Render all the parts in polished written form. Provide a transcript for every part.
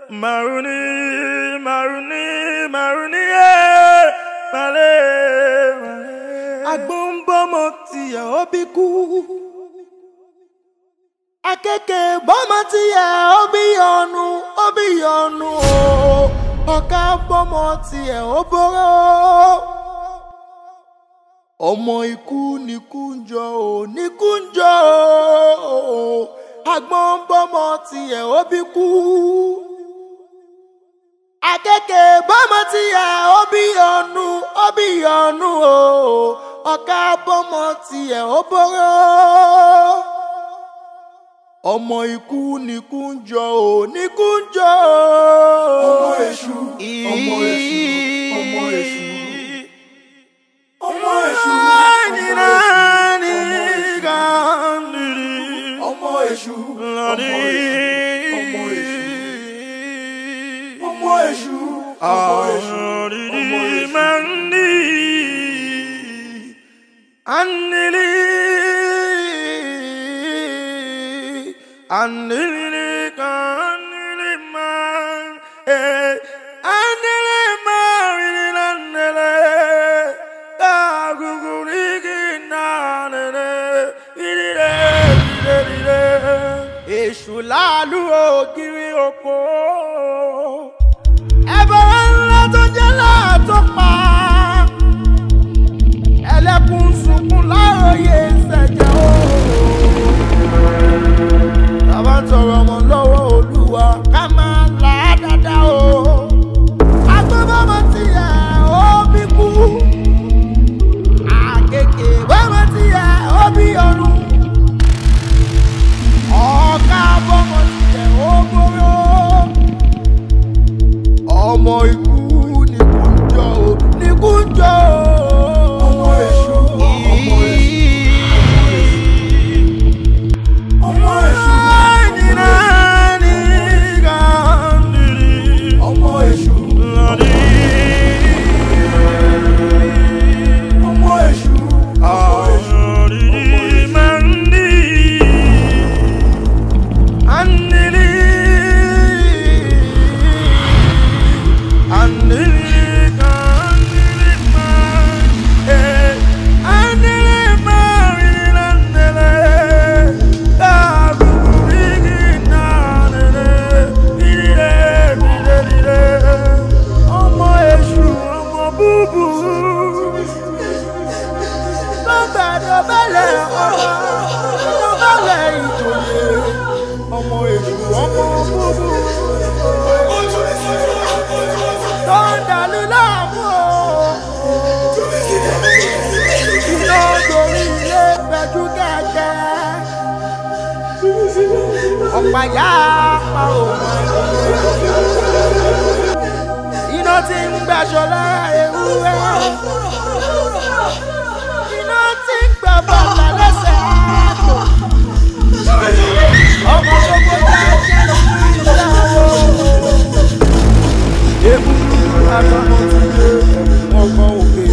Maruni, Maruni, Maruni, Male. Agbombomo tiẹ̀ ó bí kú. Akeke bomo tiẹ̀ ó bí yọnu, ó bí yọnu o. Ọ̀ka bomo tiẹ̀ ó boró. Ọmọ ikú ni kúnjọ o, ní kúnjọ o. Agbombomo tiẹ̀ ó bí kú. Akeke bomo tiẹ̀ ó bí yọnu, ó bí yọnu o. Ọ̀ka bomo tiẹ̀ ó boró. Ọmọ ikú ni kúnjọ o, ní kúnjọ o. Ọmọ èṣù, ọmọ èṣù, ọmọ èṣù. Ọmọ èṣù, ọmọ èṣù, ọmọ èṣù, ọmọ èṣù, ọmọ èṣù, Èṣù láàlú ògiri oko. Ẹbọra ńlá tó jẹ́ láàtọ́ pa. Ẹlẹ́kùn sunkún láòyè ìṣẹ̀jẹ̀ o. Tàbá ń tọrọ ọmọ lọ́wọ́ Olúwa ká máa là á dáadáa o. Agbóbọ́mọ tiẹ̀ ó bí kú. Àkekè bọ́mọ tiẹ̀ ó bí ọ̀run. Ọ̀ka bọ́mọ tiẹ̀ ó gbóró. Ọmọ ikú ni kúnjọ o, ní kúnjọ o. ọmọ èṣù, ọmọ èṣù, ọmọ èṣù, ọmọ èṣù, ọmọ èṣù, ọmọ èṣù, ọmọ búbú tó ń dàlú láàmú o. Iná gorí ilé fẹjú kẹ̀kẹ́. Ọ̀pàyà pa òun. Iná tí ń gbàṣọ lára ewúrẹ́. Iná tí ń gbà bàtà lẹ́sẹ̀ àpò. Ọmọ gbogbo jẹ́ ìyàwó. Ebúrú àtọmọ ti dé ọkọ̀ òkè.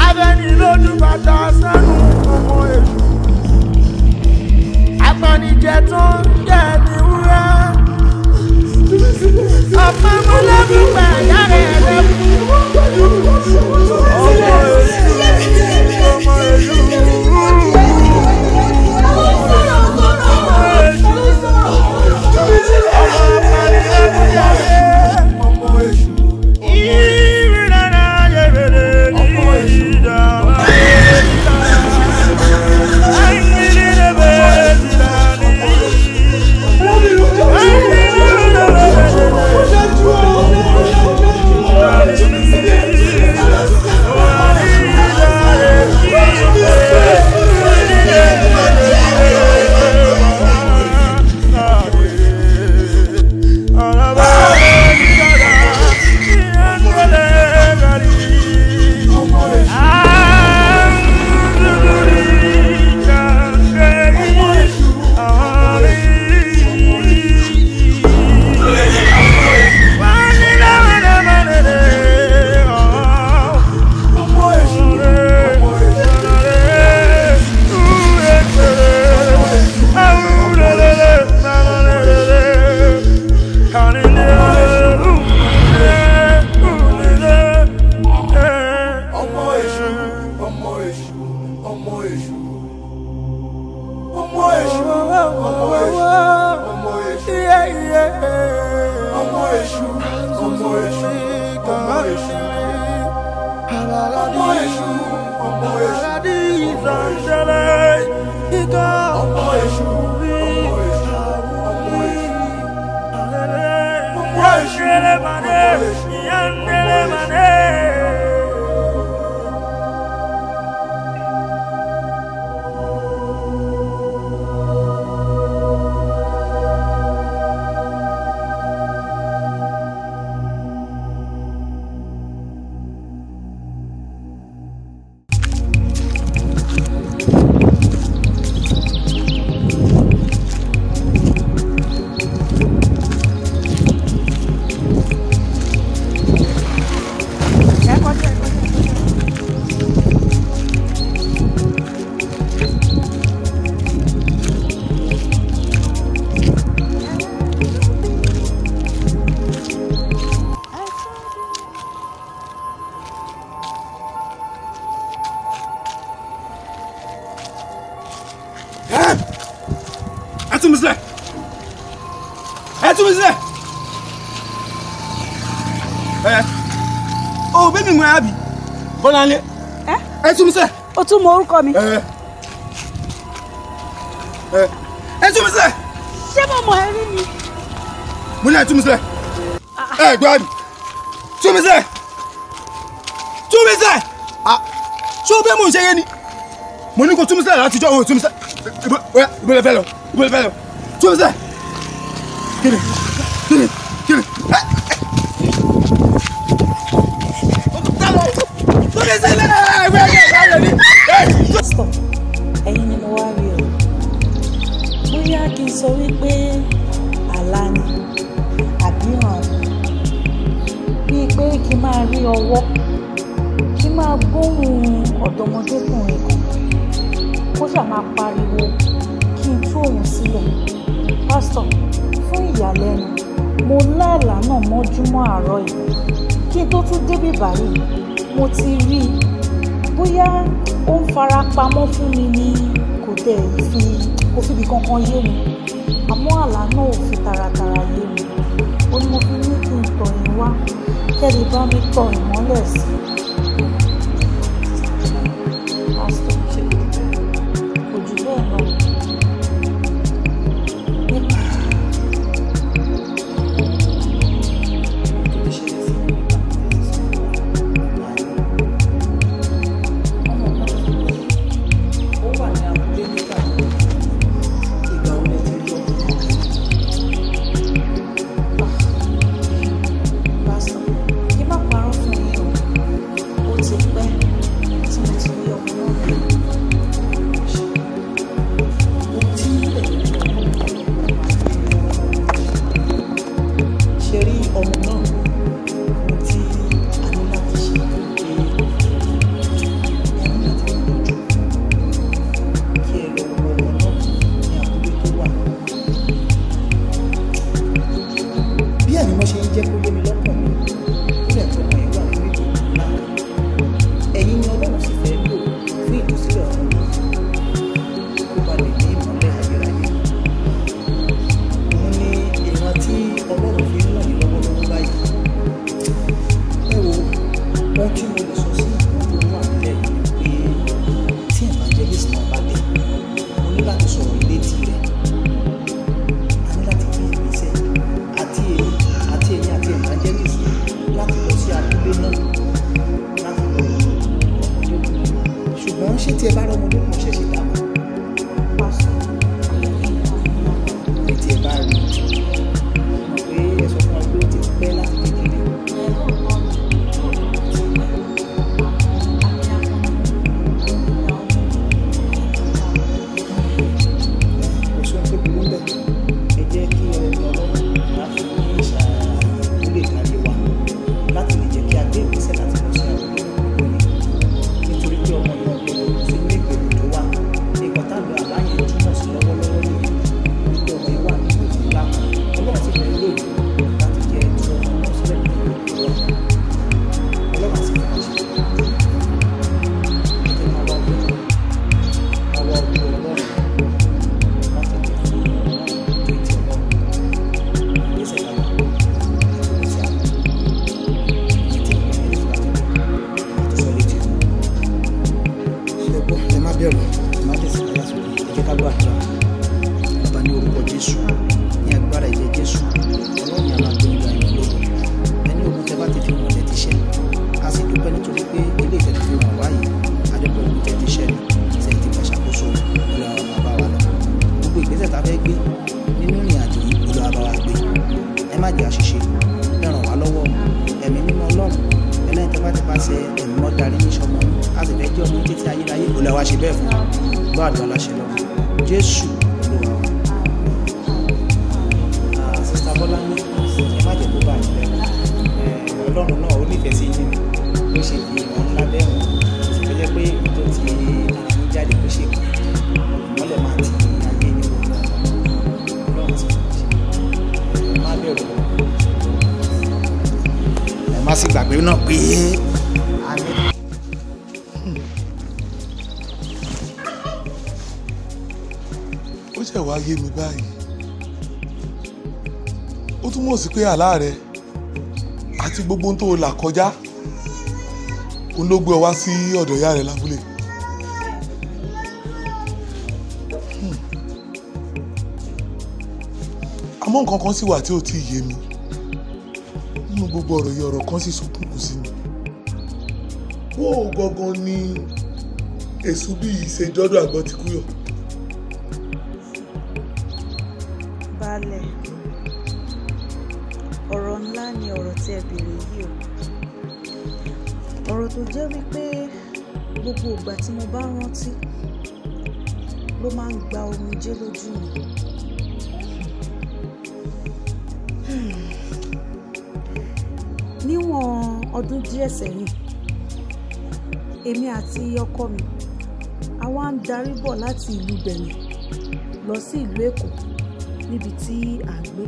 Abẹ́ni lójú bàtà sẹ́nu ọmọ èṣù. Apanijẹ tó ń jẹ ní wúrẹ́. Ọ̀pọ̀ mọ́lẹ́bí gbà yára èṣù. Ọmọ èṣù. Ọmọ èṣù. Ìsàndẹ̀lẹ̀ ìkà. Ọmọ èṣù. Ọmọ èṣù. Ọmọ èṣù. Ọmọ èṣù. Ìyàndẹ̀lẹ̀ màdé. Oh, baby, mo abi. Bọ́láńlé. Ẹ tú mi sílẹ̀. O tún mọ orúkọ mi. Ẹ tú mi sílẹ̀. Ṣé mo mọ̀ ẹ́ rí ni? Mo ní ẹ tú mi sílẹ̀. Ẹ gbọ́ àbí. Tú mi sílẹ̀. Tú mi sílẹ̀. Ṣé o bẹ́ẹ̀ mo ń ṣe yẹn ni? Mo ní kó tú mi sílẹ̀ láti jọ́ òun tú mi sílẹ̀. Ibo lẹ fẹ́ lọ. Ibo lẹ fẹ́ lọ. Tú mi sílẹ̀. Kíni. Pásítọ̀, ẹ̀yin ni mo wá rí o. Bóyá kí n sọ wípé àlá ni àbí hàn bíi pé kí n máa rí ọwọ́, kí n máa gbóhùn ọ̀dọ́mọdékùnrin kan kó ṣáà máa pariwo kí n tú òun sílẹ̀. Pásítọ̀, fún ìyàlẹ́nu mo láàlá náà mọ́júmọ́ àárọ̀ yìí. Kí n tó tún débí báyìí mo ti rí i. Bóyá ó ń fara pamọ́ fún mi ni kò tẹ̀ kò fìbí kankan yé mi, àmọ́ àlá náà ò fi taratara yé mi. Ó ní mo fi ní kí n tọ̀ yín wá kẹ́lẹ́ bá mi tọ̀ ìmọ́lẹ̀ sí i. Pásítọ̀, kò jù bẹ́ẹ̀ lọ. àti ẹ̀yin àti ẹ̀yin àti má jẹ́ àṣìṣe ẹ ràn wá lọ́wọ́ ẹ̀mí mímọ́ Ọlọ́run ẹlẹ́yìn tó bá ti pàṣẹ ẹ̀mí mọ́ darí ní sọmọ a sì fẹ́ jẹ́ ọmọ títí ayérayé olè wa ṣe bẹ́ẹ̀ fún wa bá àdúrà láṣẹ lọ Jésù Olúwa wa. Sista Bọ́lá ní ẹ má jẹ́ kó bá yín lẹ́nu Ọlọ́run náà ó nífẹ̀ẹ́ sí yín ló ṣe fi ìwọ̀n ńlá bẹ́ẹ̀ hàn sì fẹ́ jẹ́ pé tó ti ara yín jáde ló ṣe kàn ìmọ́lẹ̀ máa ti ayé ní òun Ọlọ́run ti fi ṣe má bẹ̀rù ẹ má sì gbàgbé náà pé ó ṣẹ̀ wá yé mi báyìí ó túmọ̀ sí pé àlá rẹ àti gbogbo ohun tó là kọjá òun ló gbé ọ wá sí ọ̀dọ̀ ìyá rẹ lábúlé. àmọ́ nǹkan kan sì wà tí ò tí ì yé mi nínú gbogbo ọ̀rọ̀ yìí ọ̀rọ̀ kan sì ṣókùnkùn sí mi. bó o gangan ni èṣù bí ìṣèjọ́dọ̀ àgbọn ti kú yọ. Baálẹ̀, ọ̀rọ̀ ńlá ni ọ̀rọ̀ tí ẹ béèrè yìí o. ọ̀rọ̀ tó jẹ́ wípé gbogbo ìgbà tí mo bá rántí ló máa ń gba omijé lójú mi. níwọ̀n ọdún díẹ̀ sẹ́yìn èmi àti ọkọ mi a wá ń darí bọ̀ láti ìlú Benin lọ sí ìlú Èkó níbi tí à ń gbé.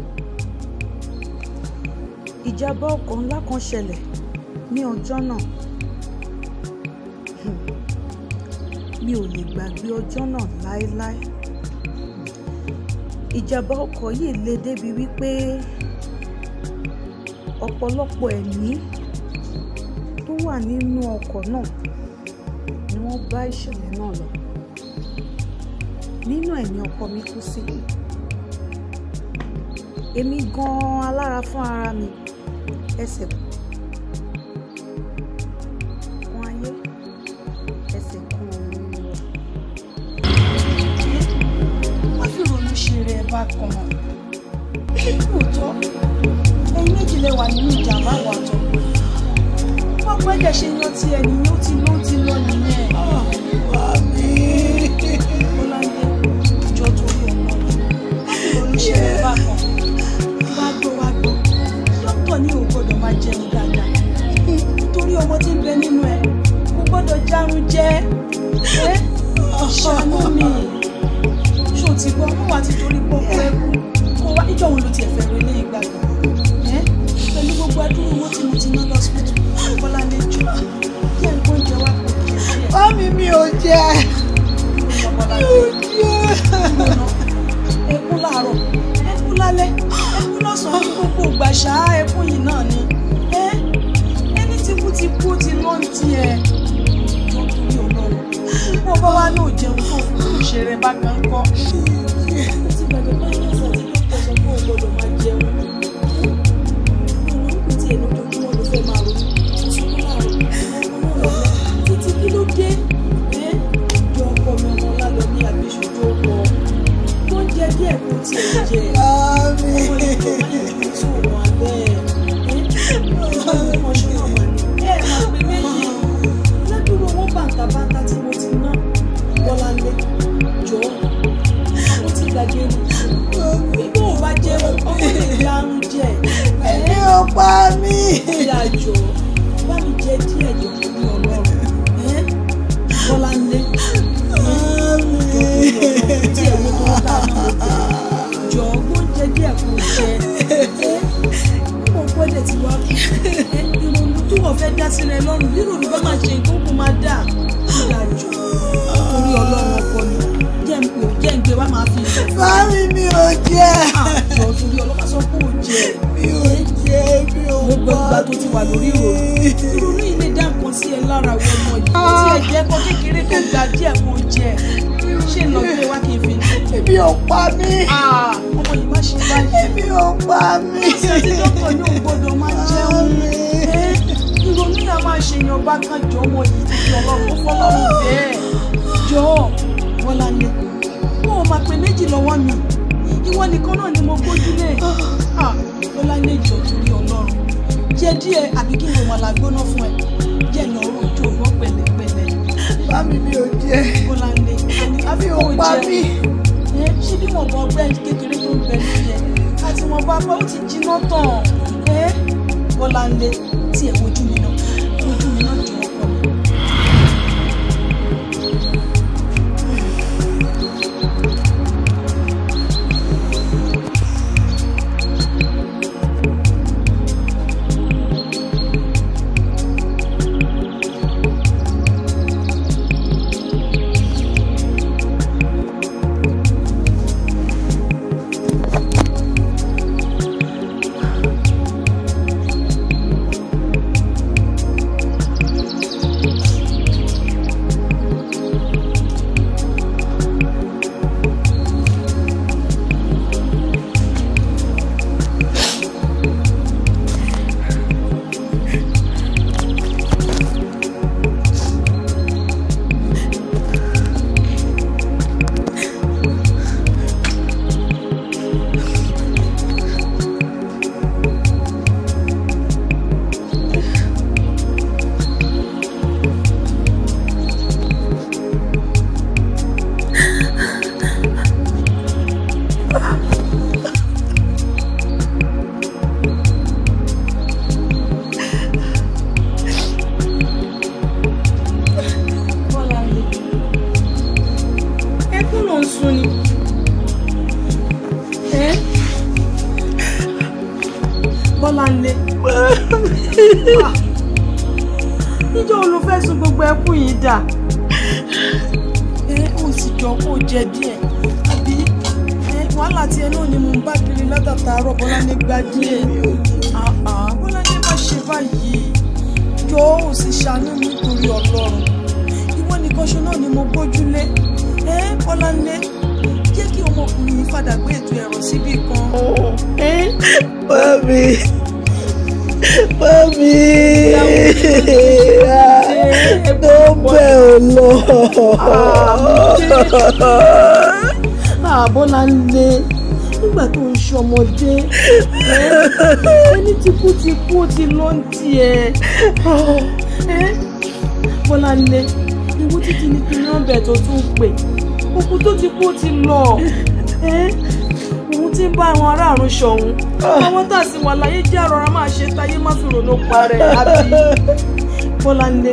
ìjàmbá ọkọ̀ ńlá kan ṣẹlẹ̀ ní ọjọ́ náà. mi ò lè gbàgbé ọjọ́ náà láéláé. ìjàmbá ọkọ̀ yìí le débi wípé ọ̀pọ̀lọpọ̀ ẹ̀mí tó wà nínú ọkọ̀ náà ni wọ́n bá ìṣẹ̀lẹ̀ náà lọ. nínú ẹ̀mí ọkọ mi kú sí. èmi gan-an alára fún ara mi ẹsẹ̀ kan ayé ẹsẹ̀ kan ọ̀run lọ. wọ́n fi ronú ṣe rẹ̀ bá kan lóòótọ́ ẹ̀yin méjì lè wà nínú ìjàmbá àwọn àtọ̀ wọ́n pẹ́ dẹ̀ ṣe yan ti ẹni yóò ti lọ nìyẹn. Bọ́láńdé ìjọ torí ọ̀nà wọ́n fi ronú ṣe rẹ̀ bá kan wá gbọ́ dókítà ní òun gbọ́dọ̀ máa jẹun dáadáa nítorí ọmọ tí ń bẹ nínú ẹ̀ kò gbọ́dọ̀ járun jẹ ṣàánú mi ṣó ti gbọ́ wọ́n wá ti torí pọ́pọ́ ẹkú kó wá níjọ́ wo ló tiẹ̀ fẹ́ ro ilé ìgbàgbọ́ pẹ̀lú gbogbo adúrú owó tí mo ti ná lọ́sibítù Bọ́láńdé jù kí ẹ̀ ń gbọ́ oúnjẹ wá kò kí ẹ̀ sí ẹ̀. Mami mi ò jẹ. Ẹkún láàárọ̀ ẹkún lálẹ́ ẹkún lọ́sàn-án gbogbo ìgbà ṣáá ẹkún yìí náà ni ẹni tí kú ti kú ti lọ́ ní tiẹ̀ tó torí Ọlọ́run wọ́n bá wá náà jẹun tó fún ìṣeré bá kan kọ́. ó ti gbàgbé bá yẹn sọ tí dókítà sọ pé ó gbọ́dọ̀ máa jẹun nínú tí èmi ojoojúmọ́ ló fẹ́ máa ronú ṣùgbọ́n láàárọ̀ ọmọ náà títí kí ló dé ìjọ ọkọ mi ọmọ lálọ́ ní àgbéṣojú ọkọ tó ń jẹ díẹ̀ kó tiẹ̀ jẹ ọmọ ìjọ máa ń ju tí òun abẹ́ ọmọ ṣe náà wà ní máa pè méjì lẹ́dúró owó bàǹtàbàǹtà tí mo ti ná Bọ́láńdé jọ ó ti gbàgbé ni bí òun bá jẹ ọmọ lè di àrùn jẹ ẹni ò pa mí. ìyá jọ bá mi jẹ díẹ̀ jọ ní Ọlọ́run Bọ́láńdé tí ẹ̀mú tó ń bá náà jọ ọgbọ́n jẹ díẹ̀ kò jẹ ó gbọ́dọ̀ tí wàá kú ìrònú tí wọ́n fẹ́ dá sílẹ̀ lọ́rùn nírònú bá máa ṣe ìkókò máa dà ìyá jọ torí Ọlọ́run ọkọ mi jẹ́ ń gbé wá máa fi ìfẹ́. Mami mi ò jẹ. àjọ torí Ọlọ́run sọ pé ò jẹ. mi ò jẹ mi ò pa mí. gbogbo ìgbà tó ti wà lórí ìrònú yìí lè dá nǹkan sí ẹ lára àwọn ọmọ yìí ó ti ẹ̀ jẹ́ kó kékeré tó gbà díẹ̀ kó jẹ ṣé lọ gbé wá kí n fi ní. Ebi ò pa mí. ọmọ yìí má ṣe báyìí. Ebi ò pa mí. ṣé tí dókítà ní òun gbọ́dọ̀ máa jẹun ìrònú yà máa ṣèyàn bá kan jọ ọmọ yìí ti fi Ọlọ́run fọlọ́run bẹ́ẹ̀ jọ Bọ́láńdé wọn ò máa pe méjì lọ́wọ́ mi ìwọ nìkan náà ni mo gbójúlé Bọ́láńdé díẹ̀ àbí kí n lò màlà gbóná fún ẹ jẹ́ lọ rò ojú ògbọ́n pẹ̀lẹ́pẹ̀lẹ́. Mami mi ò jẹ. Bọ́láńlé Àbí ò pa mí. Ṣé bí wọ́n bọ ọgbẹ́ kékeré tó ń bẹ lórí ẹ̀ àti wọn bá bá ó ti jiná tán. Bọ́láńlé tí ẹ̀ wojú mi náà jọ ọkọ mi. Bọ́láńlé. Níjọ́ wo ló fẹ́ sun gbogbo ẹkún yìí dà? Ó sì jọ kó jẹ díẹ̀. Àbí wàhálà tí ẹ náà ni mo ń bá kiri látàtàárọ̀ Bọ́láńlé gba díẹ̀. Bọ́láńlé má ṣe báyìí. Jọ ó sì ṣàánú mi nítorí Ọlọ́run. Ìwọ nìkan ṣo náà ni mo gbójúlé. Bọ́láńlé jẹ́ kí ọmọkùnrin yìí fàdà gbé ètò ẹ̀rọ síbì kan. Mami. Mami. Tó bẹ̀ ọ́ lọ. Bọ́láńlé nígbà tó ń ṣọmọdé ẹni tí kú ó ti lọ ń tiẹ̀. Bọ́láńlé ìwú títí ní kí nọ́mbẹ̀ tó tún pè òkú tó ti kú ó ti lọ. Òun tí ń bá àwọn aráàrùn ṣọ̀hún àwọn tá a sì wà láyé jẹ́ àrọ̀rá máa ṣe táyé má fi rònú parẹ́ àbí. Bọ́láńlé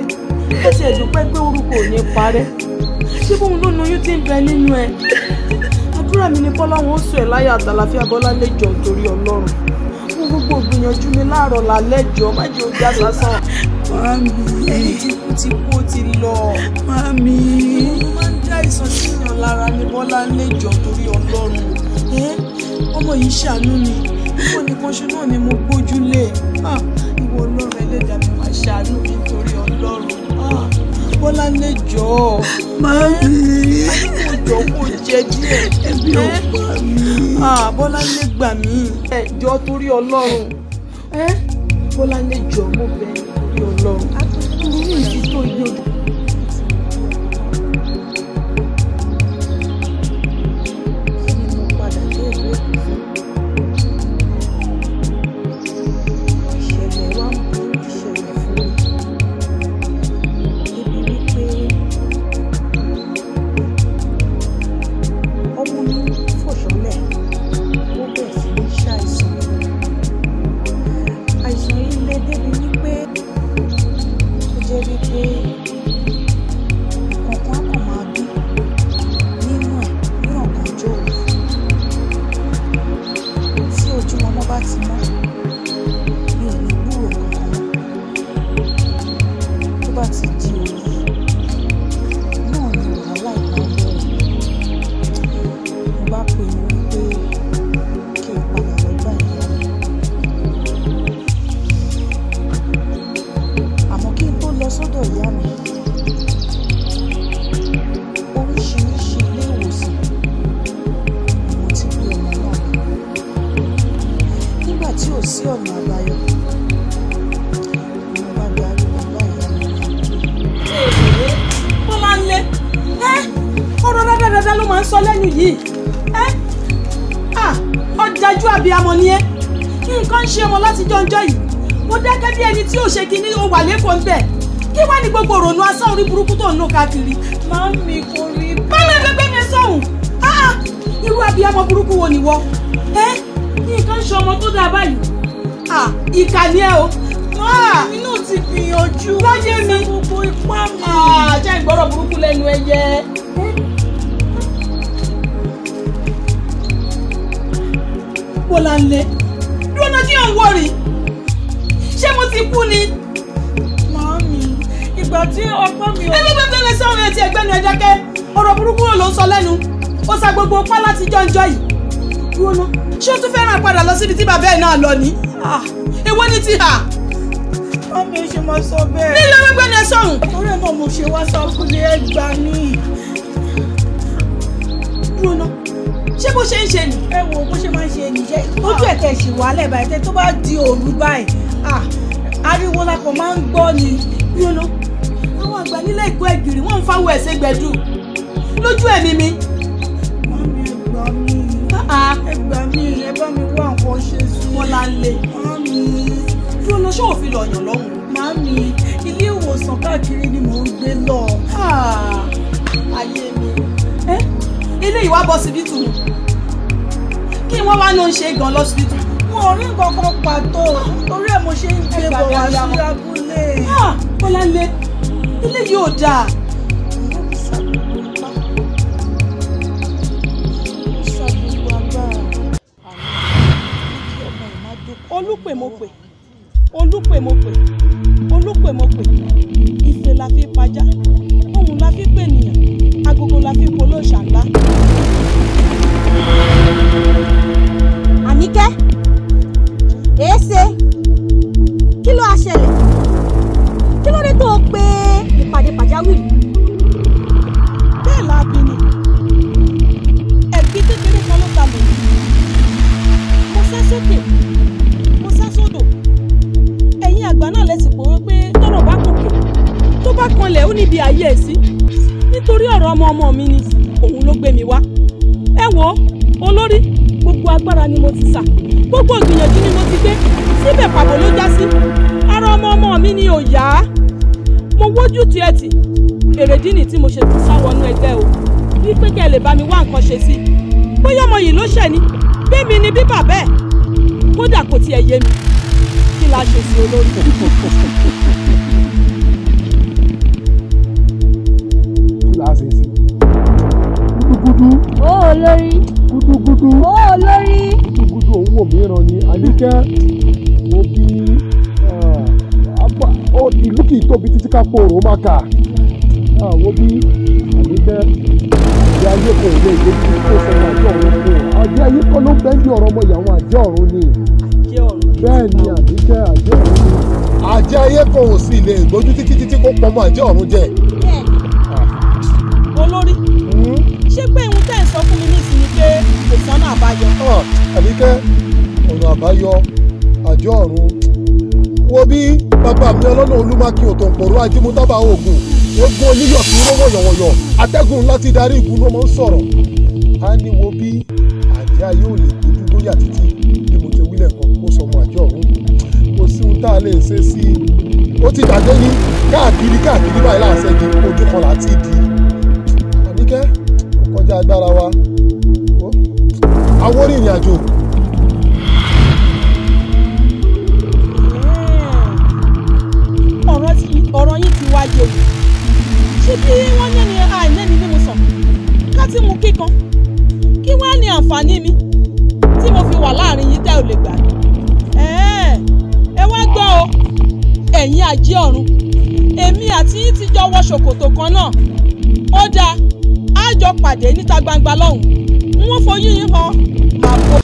ó ti ẹ̀dùnpẹ́ pé orúkọ ò ní parẹ́ ṣé bóun ló nu oyún tí ń bẹ nínú ẹ̀. Àdúrà mi ni Bọ́lá wọn ó sọ ẹ̀ láyà àtàlàfíà Bọ́láńlé jọ torí Ọlọ́run fún gbogbo ìgbìyànjú mi láàárọ̀ lálẹ́ jọ má jẹ́ ojú àsásán. Mami. Ẹni tí kú ó ti lọ. Mami. Mo máa ń dá ìsàn síyàn lára ní Bọ́láńlé jọ torí Ọlọ́run. Ọmọ yìí ṣàánú ni ìwọ nìkan ṣe náà ni mo gbójúlé. Ìwọ Ọlọ́run ẹlẹ́dàá mi máa ṣàánú mi torí Ọlọ́run. Bọ́láńlé jọ. Mami. Mo jọ kó jẹ díẹ̀. Ẹbí ò pa mí. Bọ́láńlé gbà mí. Jọ torí Ọlọ́run. Bọ́láńlé jọ mo bẹ̀ torí Ọlọ́run. Ní ìdí tó yé o. ó dákẹ́ bí ẹni tí ò ṣe kinní ó wà lẹ́kọ̀ọ́ ń bẹ̀ kí wá ní gbogbo òrònú asán orí burúkú tó ń lò káàkiri. Màámi kò rí bẹ́ẹ̀. báwo ẹgbẹ́ mi sọ̀hún irú abiyamọ burúkú wo nìwọ ní nǹkan ń ṣe ọmọ tó dáa báyìí ìkà ni ẹ o. mi náà ti gbìyànjú láyé mi gbogbo ipá mi. jẹ́ ìgbọ́rọ̀ burúkú lẹ́nu ẹyẹ. Bọ́láńlé dúró náà tí ò ń wọ̀rì ṣé mo ti kú ni. Màámi ìgbà tí ọgbọ́n mi ò. ẹgbẹ́ sọ́run ẹ̀ ti ẹgbẹ́nu ẹ̀ dákẹ́ ọ̀rọ̀ burúkú ló ń sọ lẹ́nu ó sa gbogbo ọpá láti jọ́njọ́ yìí. Dúró náà ṣé o tún fẹ́ràn padà lọ síbi tí bàbá ẹ̀ náà lọ ní. èwo ni ti hà. Màámi ẹ ṣe máa sọ bẹ́ẹ̀. nílò ẹgbẹ́nu ẹ̀ sọ̀run. torí ẹ̀ náà mo ṣe wá sábúlé ẹgbà ní. Dúró náà ṣé bó ṣe ń ṣe nì. ẹ wo bó ṣe máa ń ṣe nìyẹn ojú ẹ̀ tẹ̀ ṣì wálẹ̀ báyìí tẹ́ tó bá di òru báyìí ariwo la kò máa ń gbọ́ ni. Dúró náà àwọn àgbà nílé ìkó ẹ̀gìrì wọ́n ń fáwọ́ ẹ̀sẹ̀ gbẹ̀dù lójú ẹ̀mí mi. Màámi ẹ gbà mí ẹ gbà mí ẹ bá mi wá nǹkan ṣe sí. Bọ́láńlé Màámi. Dúró náà ṣé òfin lọ̀yàn lọ́hùn. Màámi ilé ìwòsàn káàkiri ni mò ń gbé lọ. ayé mi ilé ìwà bọ́ síbítù kí wọ́n wá ló ń ṣe gan lọ́sibítù. wọn ò rí nǹkan kan pàtó torí ẹ̀ mo ṣe ń gbé bọ̀ wá sí abúlé. Bọ́láńlé ilé yóò dáa. olùpèmọ̀pè olùpèmọ̀pè olùpèmọ̀pè ife la fi pajá ohun la fi pè nìyàn agogo la fi polóòṣà ńlá. Àníkẹ́ èéṣe kí ló á ṣẹlẹ̀ kí ló dé tó o pé ìpàdé pàjáwìrì. bẹ́ẹ̀ la bí ni ẹ̀gbin kékeré kan ló ta lòdì mo sá sókè mo sá sódò ẹ̀yin àgbà náà lẹ́sìn pòwe pé tọ́rọ̀ bá kòkè tó bá kanlẹ̀ ó níbi ayé ẹ̀ sí nítorí ọ̀rọ̀ ọmọ mi ni òun ló gbé mi wá. ẹ wo olórí gbogbo agbára ni mo ti sà gbogbo ìgbìyànjú ni mo ti gbé síbẹ̀ pàbó ló já sí ara ọmọ mi ni ò yá mo wójú tiẹ̀ tì èrèdí ni tí mo ṣe tún sá wọnú ẹgbẹ́ o bí pé kẹ́ ẹ lè bá mi wá nǹkan ṣe sí bóyá ọmọ yìí ló ṣẹ̀ ni bẹ́ẹ̀mi ni bí bàbá ẹ̀ kódà kò tiẹ̀ yé mi kí la ṣe sí olórí. kí la ṣe sí. gúdúgúdú. ó olórí. gúdúgúdú. ó olórí. gúdúgúdú òun wò mìíràn ni Àníkẹ́ wo bí ìlú kì í tóbi títí ká pòrò má kà wo bí Àníkẹ́ àjẹ́ ayé kò lè gbé títí tó sọ̀rọ̀ àjẹ́ ọ̀run kò àjẹ́ ayé kan ló ń bẹ́ẹ̀ ní ọ̀rọ̀ ọmọ ìyàwó àjẹ́ ọ̀run ni bẹ́ẹ̀ ni Àníkẹ́ àjẹ́ ọ̀run ni àjẹ́ ayé kan ò sì lè gbójú títí kó pọmọ àjẹ́ ọ̀run jẹ. olórí ṣé pé ihun tẹ́ ẹ̀ sọ fún mi nísìnyí pé kò sọ́nà àbáyọ. Àníkẹ́ ọ̀nà àbáyọ àjẹ́ ọ̀run wo bí bàbá mi ọlọ́nà olúmákin òtòǹpọ̀rọ̀ ajímútábà oògùn ogun oníyọ̀ sí rówó yọ̀wọ̀yọ̀ atẹ́gùn láti darí ìgún ló máa ń sọ̀rọ̀ á ní wo bí àjẹ́ ayé ò lè gbójú lóyà títí bí mo ti wílẹ̀ kan kó sọmọ àjẹ́ ọ̀run kò sí ohun tá a lè ṣe sí i ó ti dàgbé ní káàkiri báyìí láàṣẹ di ojú kan láti di Àníkẹ́ ó kọjá agbára wa àwọn orí ìrìn àjò. ọ̀rọ̀ yìí ti wáyé o ṣé bí wọ́n ní ẹni àìlẹ́ni ní mo sàn ká tí mo kíkan kí wọ́n á ní àǹfààní mi tí mo fi wà láàrin yìí tẹ́ ò lè gbà ẹ wá gbọ́ o ẹ̀yin àjẹ́ ọ̀run èmi àti yín ti jọ wọ ṣòkòtò kan náà ó dáa á jọ pàdé níta gbangba lọ́hùn-ún wọ́n foyín yín hàn máa bọ́.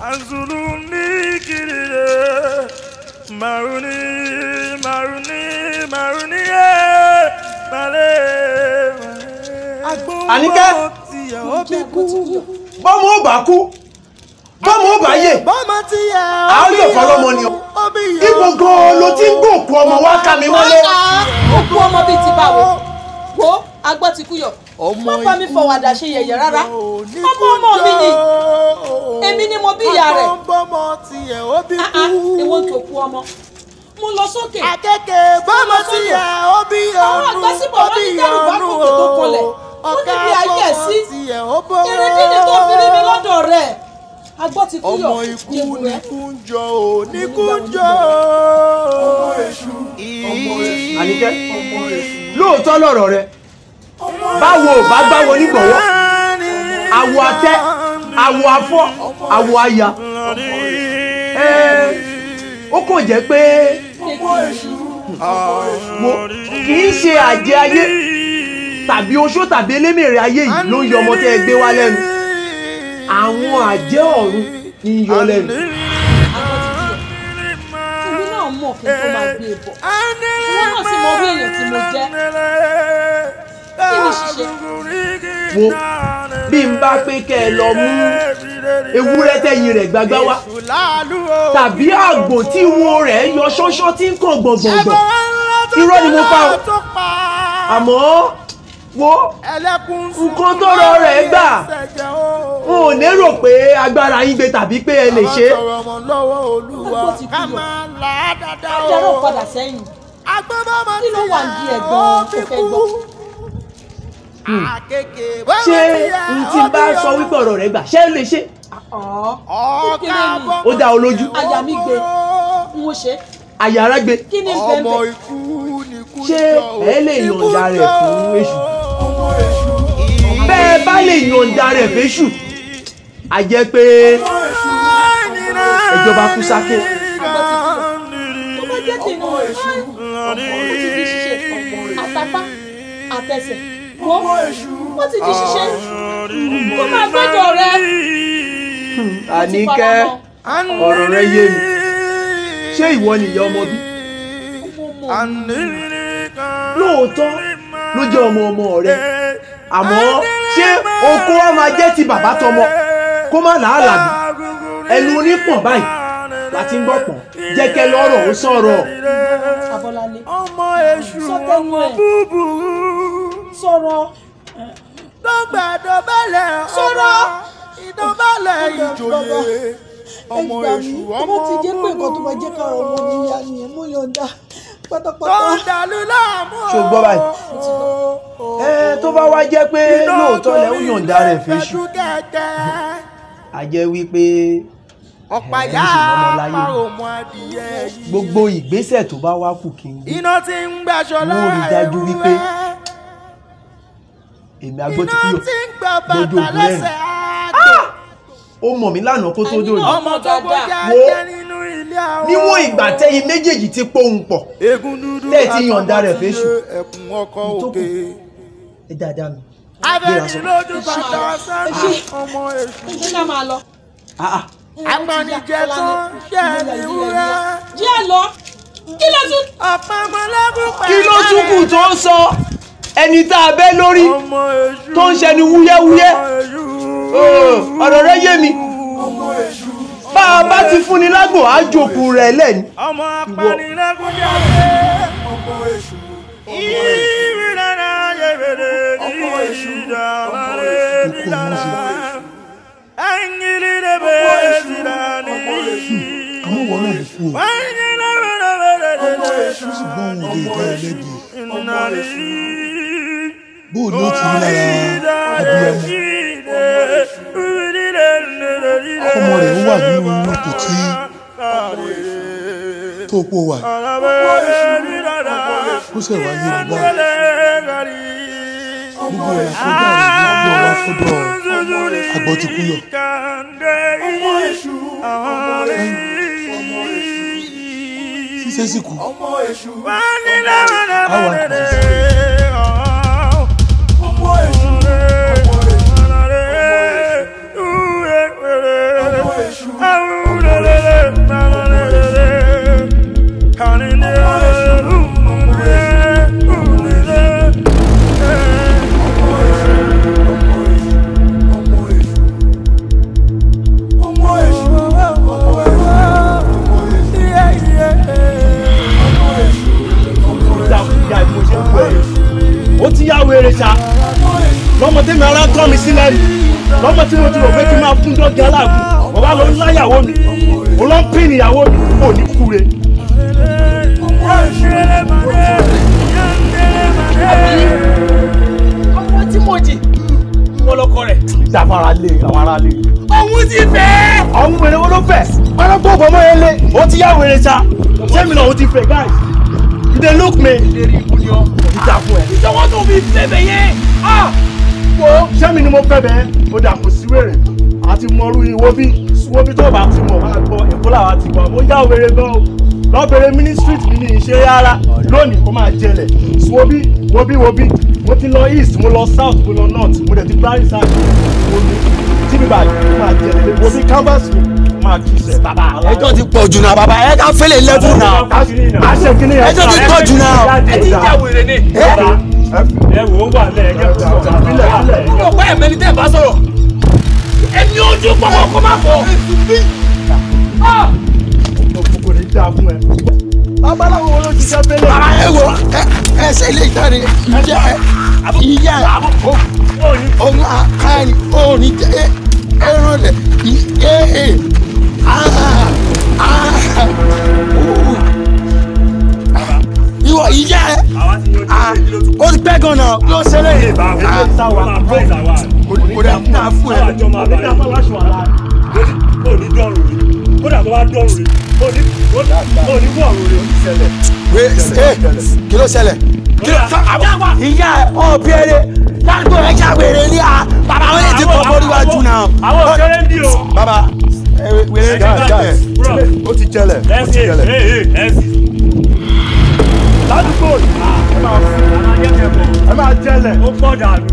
Azuluni kirire maruni male. Àníkẹ́ bọ́mọ ó bá kú bọ́mọ ó bá yè àwọn yóò fọlọ́mọ ni o ibo gan-an ló ti ń gòkú ọmọ wa ká mi wọlé. òkú ọmọ bíi ti báwo wo agbọ́ ti kú yọ má bá mi fọwọ́dà ṣe yẹ̀yẹ́ rárá ọmọ mi ni èmi ni mo bí ìyá rẹ̀ èwo tó kú ọmọ mo lọ sókè akẹ́kẹ́ bọ́mọ tí ẹ ó bí ọ̀run ó bí ọ̀run ó ní bí ayé ẹ̀ sí ìrètí ni tó fi rí mi lọ́dọ̀ rẹ̀ agbọ́ ti kú yọ̀ ọmọ ikú ni kú ń jọ ò ní kú ń jọ ọmọ èṣù. Àníkẹ́ lóòótọ́ lọ̀rọ̀ rẹ báwo ò bá gbáwo nígbọ̀wọ́ àwọ̀ àtẹ àwọ̀ afọ́ àwọ̀ àyà ó kàn jẹ́ pé kì í ṣe àjẹ́ ayé tàbí oṣó tàbí elémèrè ayé yìí ló ń yọ ọmọ tẹ́ ẹ gbé wá lẹ́nu àwọn àjẹ́ ọ̀run ní yọ lẹ́nu. èmi náà mọ̀ kí n tó máa gbé e bọ̀ wọ́n náà sì mọ orí èèyàn tí mo jẹ́ kí ni ṣiṣẹ́. wo bí n bá pé kẹ́ ẹ lọ mú ewúrẹ́ tẹ̀yìn rẹ̀ gbágbá wá tàbí àgbò tí wo rẹ̀ yọ ṣọ́ṣọ́ tí ń kàn gbọ̀ngbọ̀ngbọ̀n irọ́ ni mo pa ọ́ àmọ́ wo nǹkan tó rọ rẹ̀ gbà n ò lérò pé agbára yín gbé tàbí pé ẹ lè ṣe. ọgbọ́n ti kú yọ adarọ̀ padà sẹ́yìn kí ló wà ní ẹ̀gbọ́n tó fẹ́ gbọ́. ṣé n ti bá sọ wípé ọ̀rọ̀ rẹ̀ gbà ṣé ẹ lè ṣe. kékeré ni ó dá ọ lójú. àyà mi gbé n ó ṣe. àyà rẹ gbé. kí ni bẹ́ẹ̀ ṣé ẹ lè yọ̀ǹda rẹ̀ fún èṣù. bẹ́ẹ̀ bá lè yọ̀ǹda rẹ̀ fẹ́ṣù a jẹ́ pé ìjọba kú sáké. tó bá jẹ́ tìǹbù ọmọ ti di ṣiṣẹ́ àtàpá àtẹsẹ̀ wọ́n ti di ṣiṣẹ́ kó máa gbọ́dọ̀ rẹ. Àníkẹ́ ọ̀rọ̀ rẹ yé mi ṣé ìwọ nìyá ọmọ bí. lóòótọ́ ló jẹ́ ọmọ rẹ àmọ́ ṣé oko wa máa jẹ́ ti bàbá tọmọ kó má làálàá bí ẹnu onípọ̀n báyìí láti ń gbọ́pọ̀n jẹ́ kẹ́ lọ́rọ̀ ó sọ̀rọ̀. Abọ́lálé ọmọ èṣù ọmọ búburú sọ̀rọ̀ dọ́gbàdọ́bálẹ̀ sọ̀rọ̀ ìdọ́bálẹ̀ ìjòyè ọmọ èṣù ọmọ búburú. ti jẹ́ pé nǹkan tó máa jẹ́ kára ọmọ mi yá nìyẹn mú yọ̀ǹda pátápátá. tó ń dàlú láàmú. ṣó gbọ́ báyìí tó bá wá jẹ́ pé lóòótọ́ lẹ́ ń yọ̀ǹda rẹ̀ fẹ́ṣù a jẹ́ wípé ọ̀pá yá àpáròmọ adìyẹ yìí. gbogbo ìgbésẹ̀ tó bá wá kù kí n gbé iná tí ń gbàṣọ lára wọ́n rí dájú wípé èmi agbótikúyò gbogbo ògùn rẹ̀ ó mọ̀ mí lánàá kó tó dòní. ọmọ tó bójá jẹ́ nínú ilé àwọn. níwọ̀n ìgbà tẹ́yin méjèèjì ti pohùn pọ̀ tẹ́ ẹ ti yọ̀ǹda rẹ̀ fẹ́ṣù ẹkùn ọkọ̀ òkè. ẹ dáadáa mi. abẹ́ni lójú bàtà sáré ọmọ èṣù. ṣé ká máa lọ. agbanijẹ tó ń ṣe ìwúrẹ́. jẹ́ lọ kí ló tún. ọ̀pọ̀ ọmọlẹ́kùn pẹ̀lú. kí ló tún kù tó ń sọ ẹni tá a bẹ́ lórí tó ń ṣẹni wúyẹ́wúyẹ́ ọ̀rọ̀ rẹ yé mi bá a bá ti fúnni lágbo àjòkù rẹ̀ lẹ́ni. ọmọ apanilẹ́kùn jáde ọmọ èṣù ìrìnàrà yẹ̀bẹ̀rẹ̀ ní ìdàmàlẹ̀ nílára ẹ̀yìnlẹ́bẹ̀ sílání. àmọ́ wọ́n náà lè kú o ọmọ èṣù sì gbọ́n òun lè dá ẹlẹ́bi bó o ní ó ti rí lára abiyamọ ọmọ rẹ̀ ó wà nínú inú kò tí tó pọ̀ wà ó sì wá yé mi báyìí gbogbo ẹ̀ àkọ́dọ̀ rẹ̀ gbogbo ọ̀rọ̀ àkọ́dọ̀ Agbọ́tikúyọ̀. ṣíṣe sì kú àwọn àkànṣe. mi sílẹ̀ ni lọ́mọ tí mo ti rò pé kí n máa fún dọ́gí aláàbò ọba ló ń láyàwó mi ó lọ ń pín ìyàwó mi kò ní kúre. ọmọ tí mo jì wọ́n lọ́kọ rẹ̀. ìjàfara lé àwọn ará lé. òun ti fẹ́. ọ̀hún wèrè wo ló fẹ́ pẹ́lú gbogbo ọmọ yẹn lé ó ti yá wèrè sa sẹ́mi náà ó ti fẹ́ guys you dey look me. ìjà fún ẹ. ìjọwọ́ tó fi fẹ́ bẹ̀ yẹn. wo sẹ́mi ni mo fẹ́ bẹ́ẹ̀ ó dà kó sí wèrè àti mọ̀rú ìwo bí tó bá ti mọ̀ máa gbọ́ èkó làwa ti wà mo yá wèrè gan o lọ́bẹ̀rẹ̀ ministry mi ní ìṣe rárá lónìí kó máa jẹlẹ̀ wo bí mo ti lọ east mo lọ south mo lọ north mo dẹ̀ ti parí sáàkì mo ní tí mi bá yìí máa jẹlẹ̀ wo bí canvas mi máa kí sẹ̀. bàbá ẹjọ́ ti pọ̀ jù náà bàbá ẹ ká fẹ́lẹ̀ lẹ́fún náà. ẹjọ́ ti pọ̀ jù náà. ẹ ti jà wèrè ni. ẹ wò ó wà lẹ́ẹ̀ ẹ mo rò pé ẹ̀mẹ́ni tẹ́ ẹ bá sọ̀rọ̀ ẹni ojú pọ̀pọ̀ kó má fọ́. kò ní dáa fún ẹ. babaláwo wo ló ti jẹ́ bẹ́lẹ̀. bàbá ẹ wo ẹsẹ̀ ilé ìtàn ni ìyá òun àkáyìn òun jẹ́ ẹran lẹ̀ ìwọ ìyá ẹ ó ti pẹ́ gan náà ló ṣẹlẹ̀ yìí. kò dẹ̀ ń ta fún ẹ. kódà tó bá dọ̀rùn rí ó ní bọ̀ ọ̀rùn rí ó ṣẹlẹ̀. kí ló ṣẹlẹ̀? ìyá ẹ ọ bẹ̀rẹ̀ lágbo ẹja wèrè ní a bàbá wọn lè ti pọ̀ mọ́ níwájú náà. àwọn òṣèré ń bí o. bàbá wèrè gáàsì ó ti jẹlẹ̀ ó ti jẹlẹ̀. ládùúgbò ẹ máa jẹlẹ̀ ó pọ̀ dànù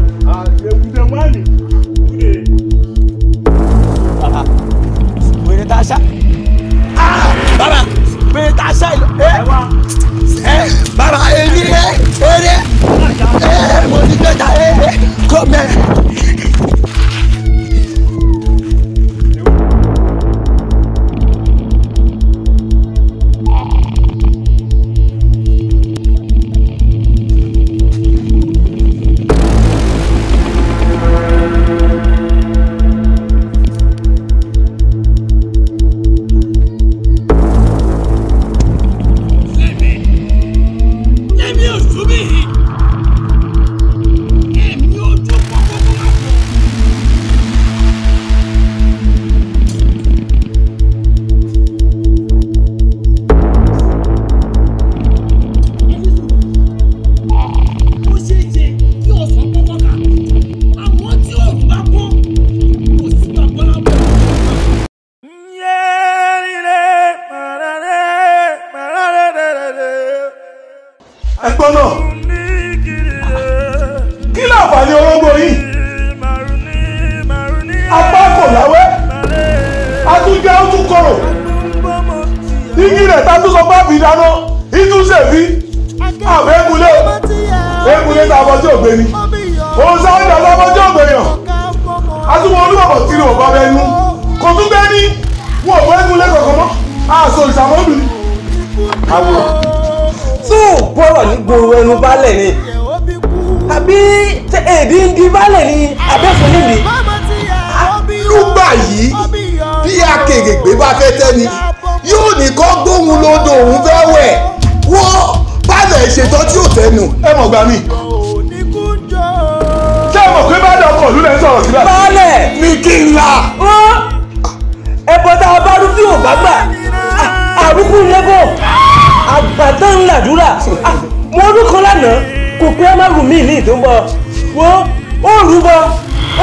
èkúté wáìnì kúlè. wèrè tá a ṣá bàbá wèrè tá a ṣá bàbá èmi eré mo ti gbé ta kó mẹ. ẹ̀gbọ́n náà kí láǹfààní orógbó yìí apá kò láwẹ́ atúnjẹ ó tún kọ̀rọ̀ igi rẹ̀ tá tún sọ bá fi dáná ìtúnṣe fi àbẹ̀ egunlé tá a bọ́ tí ò gbé ni òun sáré dà lọ́bọ́ tí ò gbé yàn atúmọ̀ olúbọ̀bọ̀ tí ò bá bẹ́ẹ̀ nú kò tún gbé ní wọn ò bọ́ egunlé kankan mọ́ àṣọ ìṣàmọ́lù ni. àwòrán tó bọ́rọ̀ ní gbòòrò ẹnu balẹ̀ ni àbí èdè ń di balẹ̀ ni abẹ́fún níbi. lúgbà yìí bí akèrègbè bá fẹ́ tẹ́ni yóò ní kọ́ gbóhùn lódò òun fẹ́ wẹ̀ wọ́n balẹ̀ ṣètọ́ tí ò tẹnu. ẹ mọ̀ gbà mí ṣé ẹ mọ̀ pé bá dà ọkọ̀ lulẹ̀ ń sọ̀rọ̀ síbẹ̀. balẹ̀ ní kí n la. ẹ̀bọ̀ tá a bá rú tí ò bá gbà àrùkù lẹ́bọ̀ àgbàdo ńláàdúrà mo orúkọ lánàá kò pé má rù mí ní ìdúnbọ̀ wo ó rúbọ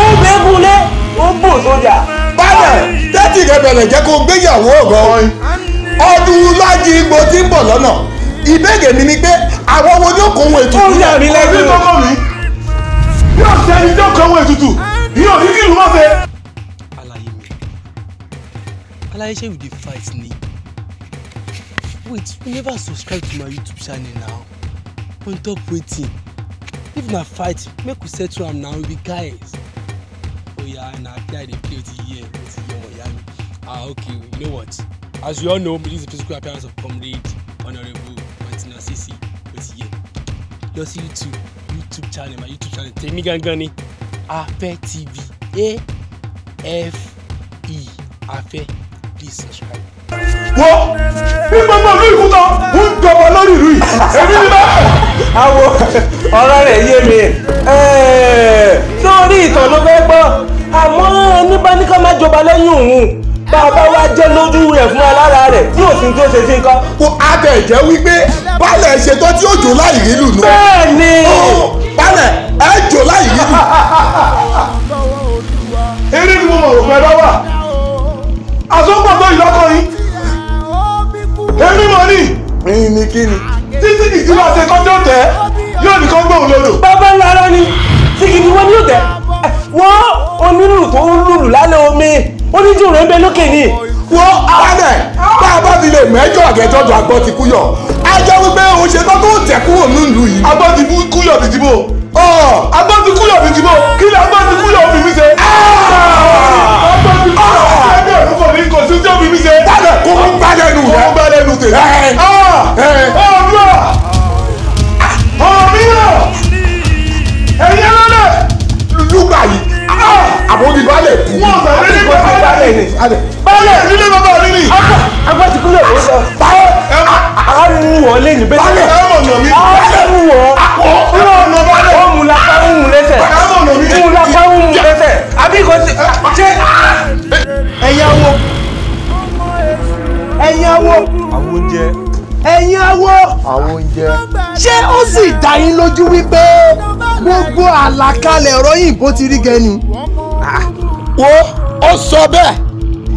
ó gbẹ́gúnlé ó bò sójà. balẹ̀ tẹ́tì rẹ̀ bẹ̀rẹ̀ jẹ́ kó gbéyàwó ọ̀gọ́ ọdún lájí igbó tí ń bọ̀ lọ́nà ìbéèrè mi ni pé àwọn wo yóò kó ohun ètùtù. ó yà mí lẹ́nu orí kọ́kọ́ mi yóò ṣe ẹni tó kọ́ ohun ètùtù yóò ní kí ìlú má fẹ́. Alaye shey we dey fight ni. Wait, you never subscribe to my YouTube channel now. On top wetin? If na fight, make we settle am now, we be guys. Oh yeah, na play I dey play with here, Miami. Okay, you know what? As you all know, this is the physical appearance of Comrade Honorable Martina Sisi with here. Just YouTube channel, my YouTube channel. Temi Gangani. Afe TV. AFE Afe. Please subscribe. Wo bí gbogbo ìlú ìkútọ ń jọba lórí ìlú yìí èmi ni bá. Àwọ̀ ọ̀rọ̀ rẹ̀ yé mi sórí ìtàn ló fẹ́ gbọ́ àmọ́ níbà ní ká má jọba lẹ́yìn òun bàbá wa jẹ́ lójú rẹ̀ fún alára rẹ̀ tí òsín tó ṣe sí nǹkan. kó abẹ jẹ́ wípé baálẹ̀ ṣetán tí ó jò láì rí lù nù. bẹ́ẹ̀ni baálẹ̀ ẹ jò láì rí lù. eré ni mo mọ̀ òfin ẹ̀dá wà àsopọ̀ tó ìlọ́kọ̀ yìí èmi mọ̀ ní. ẹyin ni kí ni. títí kìí tí wàá ṣe kọ́jọ́ tẹ́ yóò ní kán gbóhùn lódò. bàbá ńlá ara ni tí kìí wọ́n ní òtẹ́ wọ́n onírùrù tó ń lùlù lálẹ́ omi oníjù rẹ̀ ń bẹ lókè ni. wọ́n baálẹ̀ bá a bá fi lè mẹ́jọ àgẹ́jọ́jọ́ àgbọ̀ ti kú yọ á jẹ́ wípé o ṣe tán tó tẹ̀ kúrò nílùú yìí. agbọ́n ti kú yọ̀ bí tìbò. agbọ́n ti kú yọ̀ bí tìbò kí ni agbọ́n ti kú yọ̀ bí mi ṣe. agbọ́n ti kú yọ̀ ẹgbẹ́ òrùkọ ní kò sí tí ó bí mi ṣe. baálẹ̀ kó mú gbálẹ̀ nù rẹ̀. kó mú gbálẹ̀ nù tèmi. ọ̀rọ̀ ẹ̀yin ẹlẹ́dẹ̀. lùgbà yìí àbójú baálẹ̀ kú. wọ́n bẹ̀rẹ̀ ní baálẹ̀ baálẹ̀ nílé bàbá mi ni. agbọ́n ti kú lè wọ́n sọ. àárín wọ̀ lé ní bẹ́ẹ̀. baálẹ̀ ẹ̀ mọ̀ nà mí. àárín wọ̀ ó mú lápá ń mú lẹ́sẹ̀. mú lápá ń mú lẹ́sẹ̀. àbí kò sí. ṣé ẹ̀yin awo ẹ̀yin awo àwọn oúnjẹ. ẹ̀yin awo àwọn oúnjẹ. ṣé ó sì dá yín lójú wípé gbogbo àlàkalẹ̀ ọ̀rọ̀ yìí bó ti rí gẹ̀ẹ́nu. wo ó sọ bẹ́ẹ̀.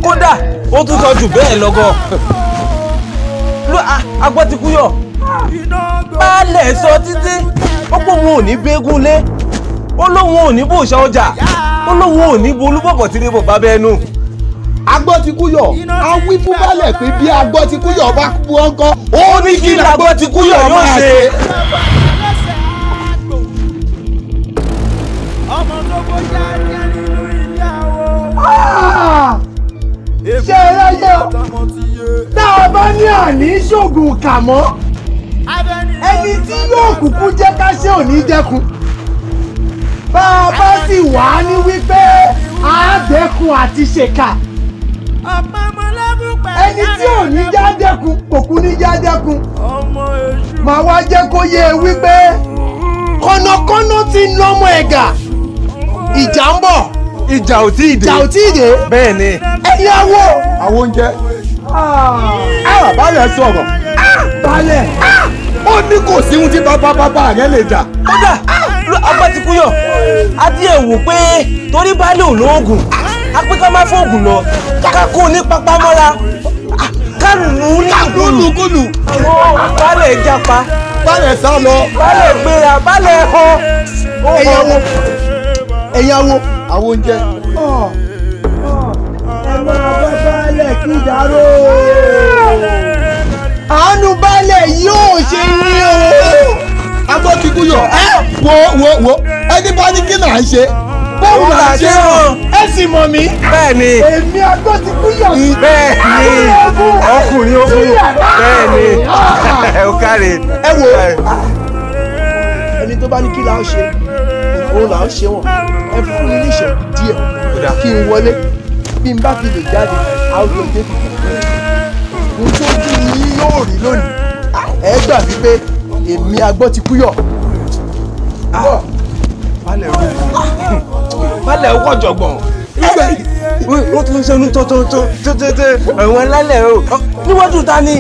kódà ó tún sọ jù bẹ́ẹ̀ lọ́gọ́. agbọ́n ti kú yọ̀. baálẹ̀ sọ títí ó pọ̀ wọn ò ní gbégún lé ó lóun ò ní bò ṣá ọjà ó lóun ò ní bo olúbọ̀bọ̀ tí lébò bá bẹ́ẹ̀ nù. agbọ́ ti kú yọ̀ á wí fún baálẹ̀ pé bí agbọ́ ti kú yọ̀ bá kú ọkọ ó ní kí agbọ́n ti kú yọ̀ yóò ṣe. ṣé ẹ ráyè tá a bá ní àní ṣògùn kà mọ́ ẹni tí yóò kúkú jẹ́ ká ṣe ò ní dẹ́kun bá a bá sì wà ní wípé a dẹ́kun àti ṣèkà ẹni tí ò ní já dẹ́kun kò kú ní já dẹ́kun màá wá jẹ́ kó yé e wípé kọ́nàkọ́nà ti ń lọ́mọ ẹ̀gà ìjà ń bọ̀. ìjà ò tí ì dé. ìjà ò tí ì dé. bẹ́ẹ̀ ni. ẹ̀yin awo. àwọn oúnjẹ. baálẹ̀ sọ̀rọ̀. baálẹ̀. ó ní kò sí ohun tí bàbá rẹ̀ lè jà. kódà agbọ́n ti kú yọ̀ àti ẹ̀wò pé torí baálẹ̀ ò lóògùn apẹ́ká má fóògùn lọ ká kó ní pápá mọ́ra ká lù ú ní kúlù. baálẹ̀ japa. baálẹ̀ sá lọ. baálẹ̀ gbéra baálẹ̀ họ. ẹ̀yin awo ẹ̀yin awo. àwọn oúnjẹ. ẹ máa bá baálẹ̀ kí dàrú. àánú baálẹ̀ yóò ṣe yín o. agbọ́ ti kú yọ̀ wo ẹni bá ní kí là ń ṣe. báwo la ṣe hàn. ẹ sì mọ̀ mí. bẹ́ẹ̀ ni. èmi agbọ́ ti kú yọ̀. bẹ́ẹ̀ ni ọkùnrin ogun bẹ́ẹ̀ ni ó káre. ẹ wo ẹni tó bá ní kí là ń ṣe òun là ń ṣe wọn ẹ fún mi ní ìṣẹ̀ díẹ̀ kí n wọlé bí n bá fi lè jáde àwùjọ dé tuntun mo tó bí yín yóò rí lónìí ẹ gbà wípé èmi agbọ́ ti kú yọ̀. balẹ̀ ó kọ̀ jọ̀gbọ̀n ó tún sẹ́nu tọ́tọ́tọ́ àwọn alálẹ̀ o níwájú ta ni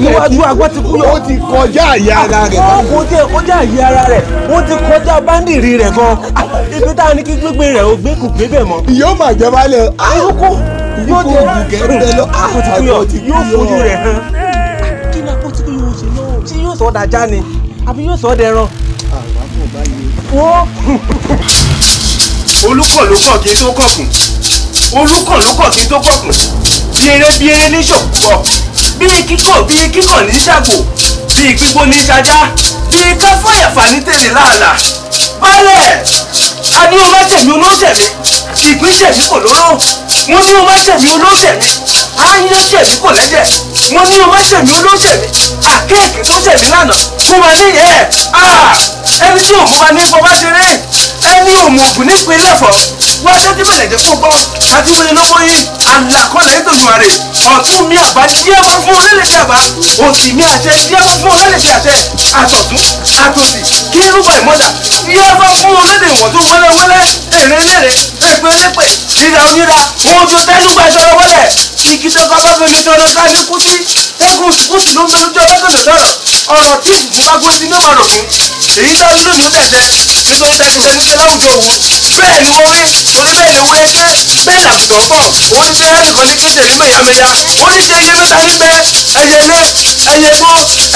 níwájú agbọ́n ti kú yọ. ó ti kọjá àyè ara rẹ̀. ó ti kọjá àyè ara rẹ̀ ó ti kọjá báńdìrì rẹ̀ gan ibi tá a ní kí gbégbé rẹ̀ ó gbé kù gbé bẹ̀ mọ́. yóò máa jẹ balẹ̀. ayúkú yóò kó gùgẹ́ lọ. agbọ́n ti kú yọ yóò fojú rẹ̀ hàn. kí ni agbọ́n ti kú yọ ṣe náà ṣé yóò sọ ọ́ dájá ni àbí yóò sọ ọ́ dẹran. olùkọ́ ló kọ̀ kí n tó kọ̀kùn olùkọ́ ló kọ̀ kí n tó kọ̀kùn bí eré ní ṣòkùkọ bí kíkọ̀ ní ṣàgbò bí gbígbó ní ṣajá bí káfọ́yàfà ní tèlè láàlà. baálẹ̀ a ní o má tẹ̀mí olóṣèmí ìpín ṣẹ̀mí kò lóró wọ́n ní o má tẹ̀mí olóṣèmí áyán ṣẹ̀mí kò lẹ́jẹ̀ wọ́n ní o má tẹ̀mí olóṣèmí àkéèké tó ṣẹ̀mí lánàá kó máa ní ẹni tí òun máa ní fọwọ́ ṣeré ẹni òmùgùn nípínlẹ̀ fọ́ wọ́n tẹ́tí bẹ̀rẹ̀ jẹ́ kó gbọ́ àti wọlé lọ́wọ́ yín àlàkọ́lẹ̀ nítorí rẹ̀ ọ̀tún mi àbá díẹ̀bọ̀ fún orílẹ̀-èdè àbá òsì mi àṣẹ díẹ̀bọ̀ fún orílẹ̀-èdè àṣẹ àtọ̀tún àtòsì kí irúgbà ìmọ̀dà díẹ̀bọ̀ fún orílẹ̀-èdè ìwọ̀n tó wẹ́lẹ́wẹ́lẹ́ èrè lẹ́rẹ̀ èpè lépè ìrà òyìnbá ohun tó tẹ́lúgbà ìṣọ̀rọ̀ wọlé ìkìtọ̀ bàbá fẹ́mi tọrọ ká ní kùtì ẹkùn kùtì ló ń bẹ lójú ọlọ́gọ̀dọ̀ sọ̀rọ̀ ọ̀rọ̀ tí ìfùfù bá gbó sí ní ọmọ rògùn èyí dá lónìí ó tẹ̀sẹ̀ nítorí tẹnitẹni pé láwùjọ òun bẹ́ẹ̀ ni wọ́n wí orí bẹ́ẹ̀ ni wọ́n ké bẹ́ẹ̀ làbùtọ̀ bọ̀ orí bẹ́ẹ̀ nìkan ní kéde rí mẹ̀yàmẹ̀yà orí ṣe iye mẹ́ta níbẹ̀ ẹyẹlé ẹyẹgbó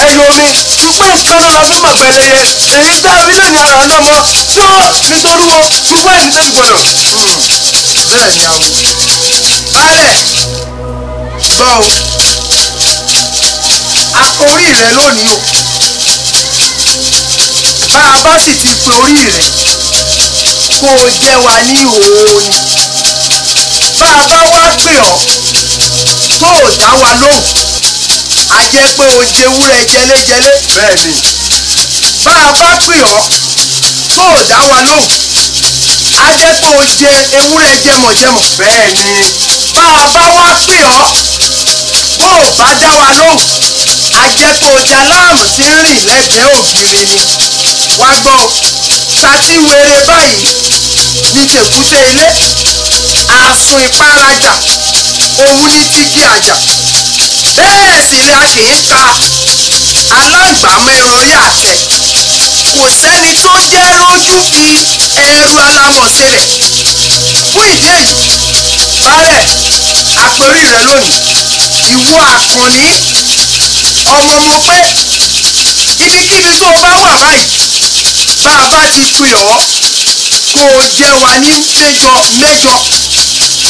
ẹyẹ omi ṣùgbọ́n ìkànnì la fi màgbẹ́lẹ́yẹ èyí dá orílẹ̀ ní ara ọ̀nà mọ́ tó nítorí wọn ṣùgbọ́n ẹ̀sìn tẹ́bi gbọ́dọ̀. bẹ́ẹ̀ ni àwọn báyẹ̀ gbọ́ o àkórí rẹ lónìí o bá a bá sì ti pe orí rẹ kó o jẹ́ wa ní ìhòòhò ni bá a bá wá pè ọ́ tó o dá wa lóhùn a jẹ́ pé o jẹ ewúrẹ́ jẹlẹ́jẹlé bẹ́ẹ̀ ni bá a bá pè ọ́ tó o dá wa lóhùn a jẹ́ pé o jẹ ewúrẹ́ jẹmọ̀jẹmọ̀ bẹ́ẹ̀ ni bá a bá wá pè ọ́ bó o bá dá wa lóhùn a jẹ́ pé o jẹ aláàmù tí ń rìn lẹ́gbẹ̀ẹ́ ògiri ni wá gbọ́ tàtí wéré báyìí ní tèkúté ilé àsùn ìparajà òun ní tígi àjà bẹ́ẹ̀ sì ni a kì í ka alágbàmọ́ orí àtẹ kò sẹ́ni tó jẹ́ lójú fi ẹrù alámọ̀ṣe rẹ̀ fún ìdí èyí bárẹ̀ àpèrí rẹ lónìí ìwọ àkànní ọmọ mo pé ibikíbi tó o bá wà báyìí bá a bá ti pè ọ́ kó o jẹ́ wa ní mẹ́jọ mẹ́jọ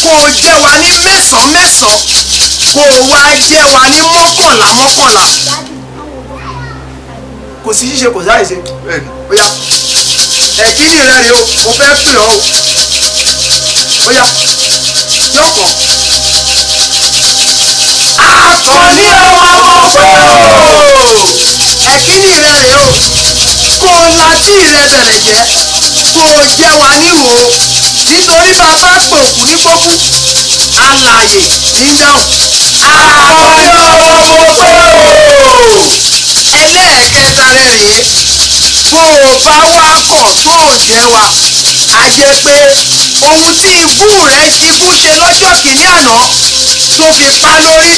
kó o jẹ́ wa ní mẹ́sàn-án mẹ́sàn-án kó o wá jẹ́ wa ní mọ́kànlá mọ́kànlá kò sí ṣíṣe kò sáà ṣe bóyá ẹ̀kíní rẹ rèé o mo fẹ́ pè ọ́ o bóyá yọ̀kàn. Àkànní ọmọ ọ̀pọ̀ ẹ̀kíní rẹ rèé o kó o láti rẹ bẹ̀rẹ̀ jẹ́ kó o jẹ́ wa níwò nítorí bàbá pòkù ní pópú alààyè ní dáhùn. Àkànní ọmọ ọ̀pọ̀ ẹlẹ́ẹ̀kẹta rẹ rèé bó o bá wá kọ̀ tó o jẹ́ wa a jẹ́ pé ohun tí ikú ṣe lọ́jọ́ kìíní àná tó fi pa lórí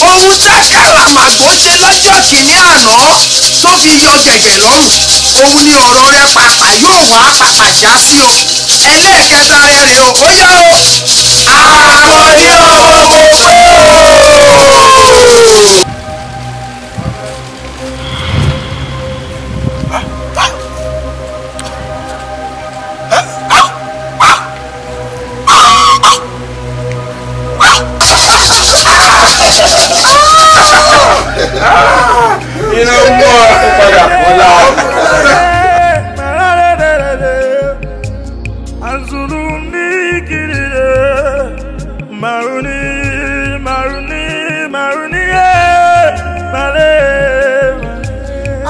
ohun tákàrà màgbó ṣe lọ́jọ́ kìíní àná tó fi yọ gẹ̀gẹ̀ lọ́rùn òun ni ọ̀rọ̀ rẹ pàpà yóò wá pàpà já sí o ẹlẹ́ẹ̀kẹta rẹ rèé o ó yá o Àkànní ọmọ ọ̀pọ̀. iná mọ́ padà kọ́lá.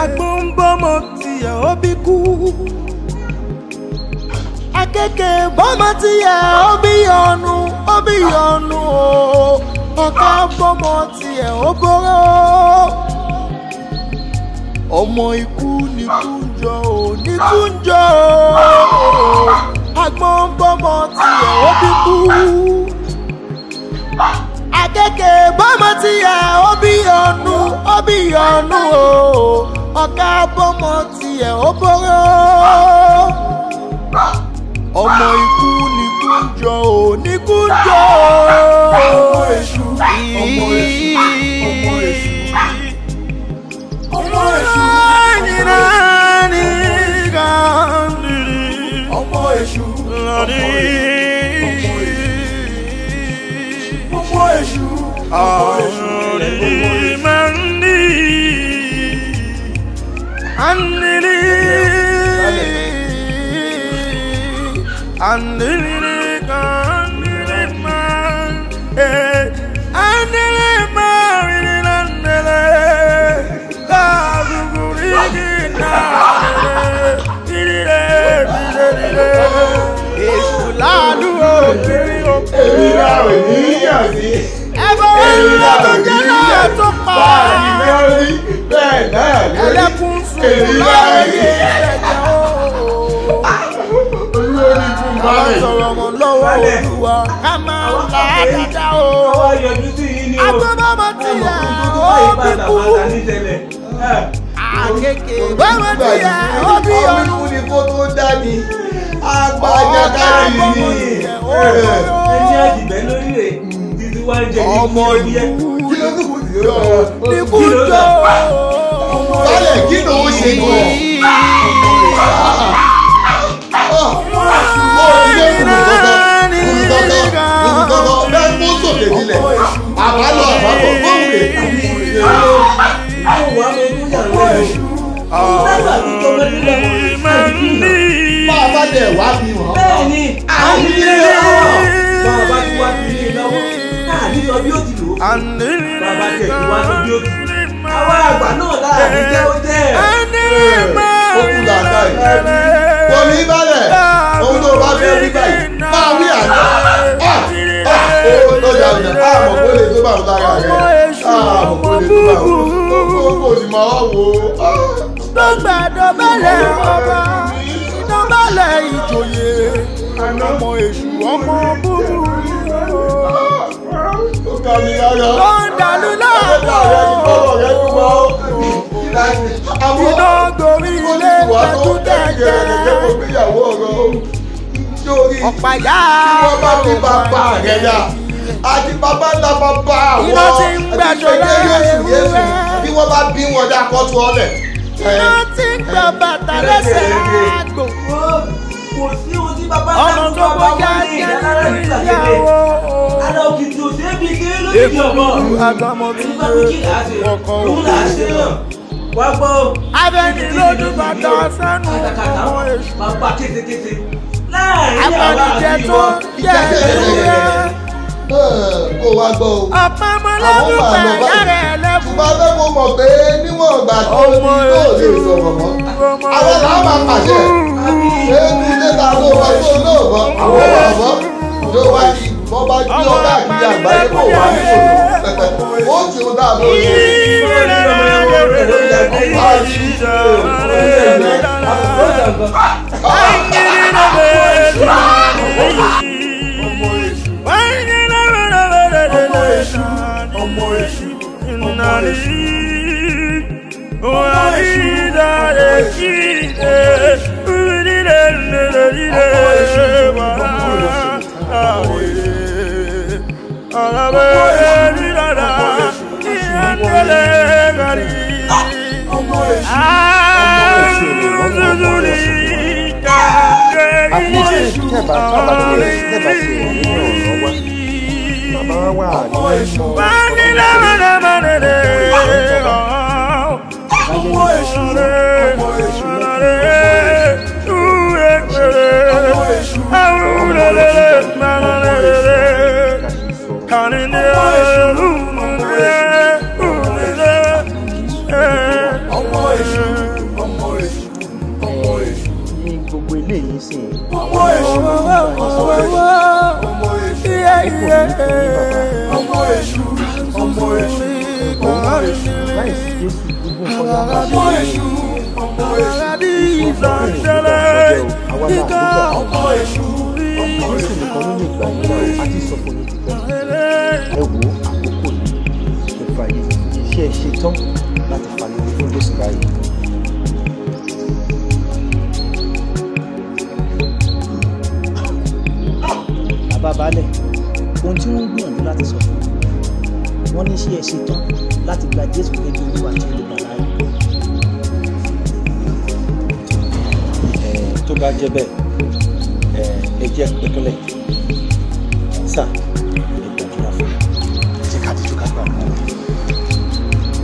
agbóńbọ́mọ tiẹ̀ ó bí kú akẹ́kẹ́ bọ́mọ tiẹ̀ ó bí yọnu o ọ̀ká bọ́mọ tiẹ̀ ó bóró ọmọ ikú nikú ń jọ ò nikú ń jọ ò agbóńbọ́mọ tiẹ̀ ó bí kú akẹ́kẹ́ bọ́mọ tiẹ̀ ó bí yọnu o ọ̀ká bọ́mọ tiẹ̀ ó bóró ọmọ ikú nikú ń jọ ò nikú ń jọ ò ọmọ èṣù ọmọ èṣù ọmọ èṣù ọmọ èṣù ọmọ èṣù ọmọ èṣù níyàn sí. ẹ̀fọ́ ńlá tó jẹ́ náà tó pa. báyìí lórí bẹ́ẹ̀ náà lórí. ẹlẹ́kùn sùn láàyè ẹ̀jẹ̀ o. olórí fún báyìí. sọ̀rọ̀ mọ́ lọ́wọ́ olúwa ká máa ń la dáadáa o. agbọ́dọ̀ ti yà ó bí kú. àkèké bọ́mọ ti yà ó bí ọ̀run. ọmọ ní kó tó dání agbájá kárí ni. ẹni àjìbẹ́ lórí rẹ̀ títí wá ń jẹ ọmọ ìlú kí ló dùn kù sí ọ. ikú jọ. bálẹ̀ kí ló ń ṣe gan. àbálọ àbábọ̀ fọ́ọ̀mù máa bá dẹ̀ wá bí wọ́n. bẹ́ẹ̀ni àní ilé lọ́wọ́ bàbá bá ti wá sí ilé lọ́wọ́ káàdì sọ bí ó ti lò ó bàbá tẹ̀ ti wá sọ bí ó ti lò ó àwọn àgbà náà láàrin jẹ́ ó jẹ́ ó kú làákà yìí. kò ní balẹ̀ ohun tó bá fẹ́ wí báyìí máa wí àná. ó lọ́jà ọ̀nà àmọ̀ kó lè tó bá wọn lára rẹ̀ àmọ̀ kó lè tó bá wọn kó sì máa wá wò ó. dọ́gbàdọ́bẹ̀lẹ̀ ọba ìdọ́bẹ̀lẹ̀ ìjòyè ọmọ èṣù ọmọ búburú. ó ká mi lára. tó ń dàlú láàbò. iná gorí ilé pẹ̀tù tẹ̀tẹ̀. ọ̀pàyà wọ́n bá bí bàbá rẹ̀ dà àti bàbá ńlá bàbá àwọn iná ti ń gbàjọ lẹ́yìn bí wọ́n bá bí wọn dá kọ́tù ọ̀lẹ̀. iná ti ń gbà bàtà lẹ́sẹ̀ àgbò. kò sí ohun tí bàbá ọmọ tó kọjá ìyàwó. ara òkìtì ò ṣeé fi kéré lórí ìdí ọmọ nígbà tó kí là á ṣe òun là á ṣe náà wá gbọ́. abẹ́ni lójú bàtà sẹ́nu ọmọ èṣù. bàbá kétékété láàrin àwọn abẹ́nijẹ́ àti tó ìwọ. jẹ́ ìrẹ́. kó wá gbọ́ o. ọ̀pọ̀ ọmọlẹ́bí pẹ̀lú rẹ̀ lẹ́bù. ṣùgbọ́n fẹ́ mo mọ̀ pé níwọ̀n ìgbà tó ní tó lè sọ̀rọ̀ mọ́. àwọn làwọn máa pàṣẹ. eégún tẹ́ta ló wá tó náà mọ́. àwọn ọ̀bọ̀ ló wá yí wọ́n bá gbé ọ̀gá àgbẹ̀ àgbáyé kó wá ní òdo. ó ti ń dà lóye. Babalẹ̀ ohun tí wọ́n ń gbìyànjú láti sọ fún wọn ní ṣé ẹ ṣetán láti gba Jésù gẹ́gẹ́ bí Olúwa àti olùgbàlà yín. tó bá jẹ́ bẹ́ẹ̀ ẹ jẹ́ pẹ́kúnlẹ̀ sà ẹ gbàdúrà fún ẹ jẹ́ ká díjú ká gbà wọ́n.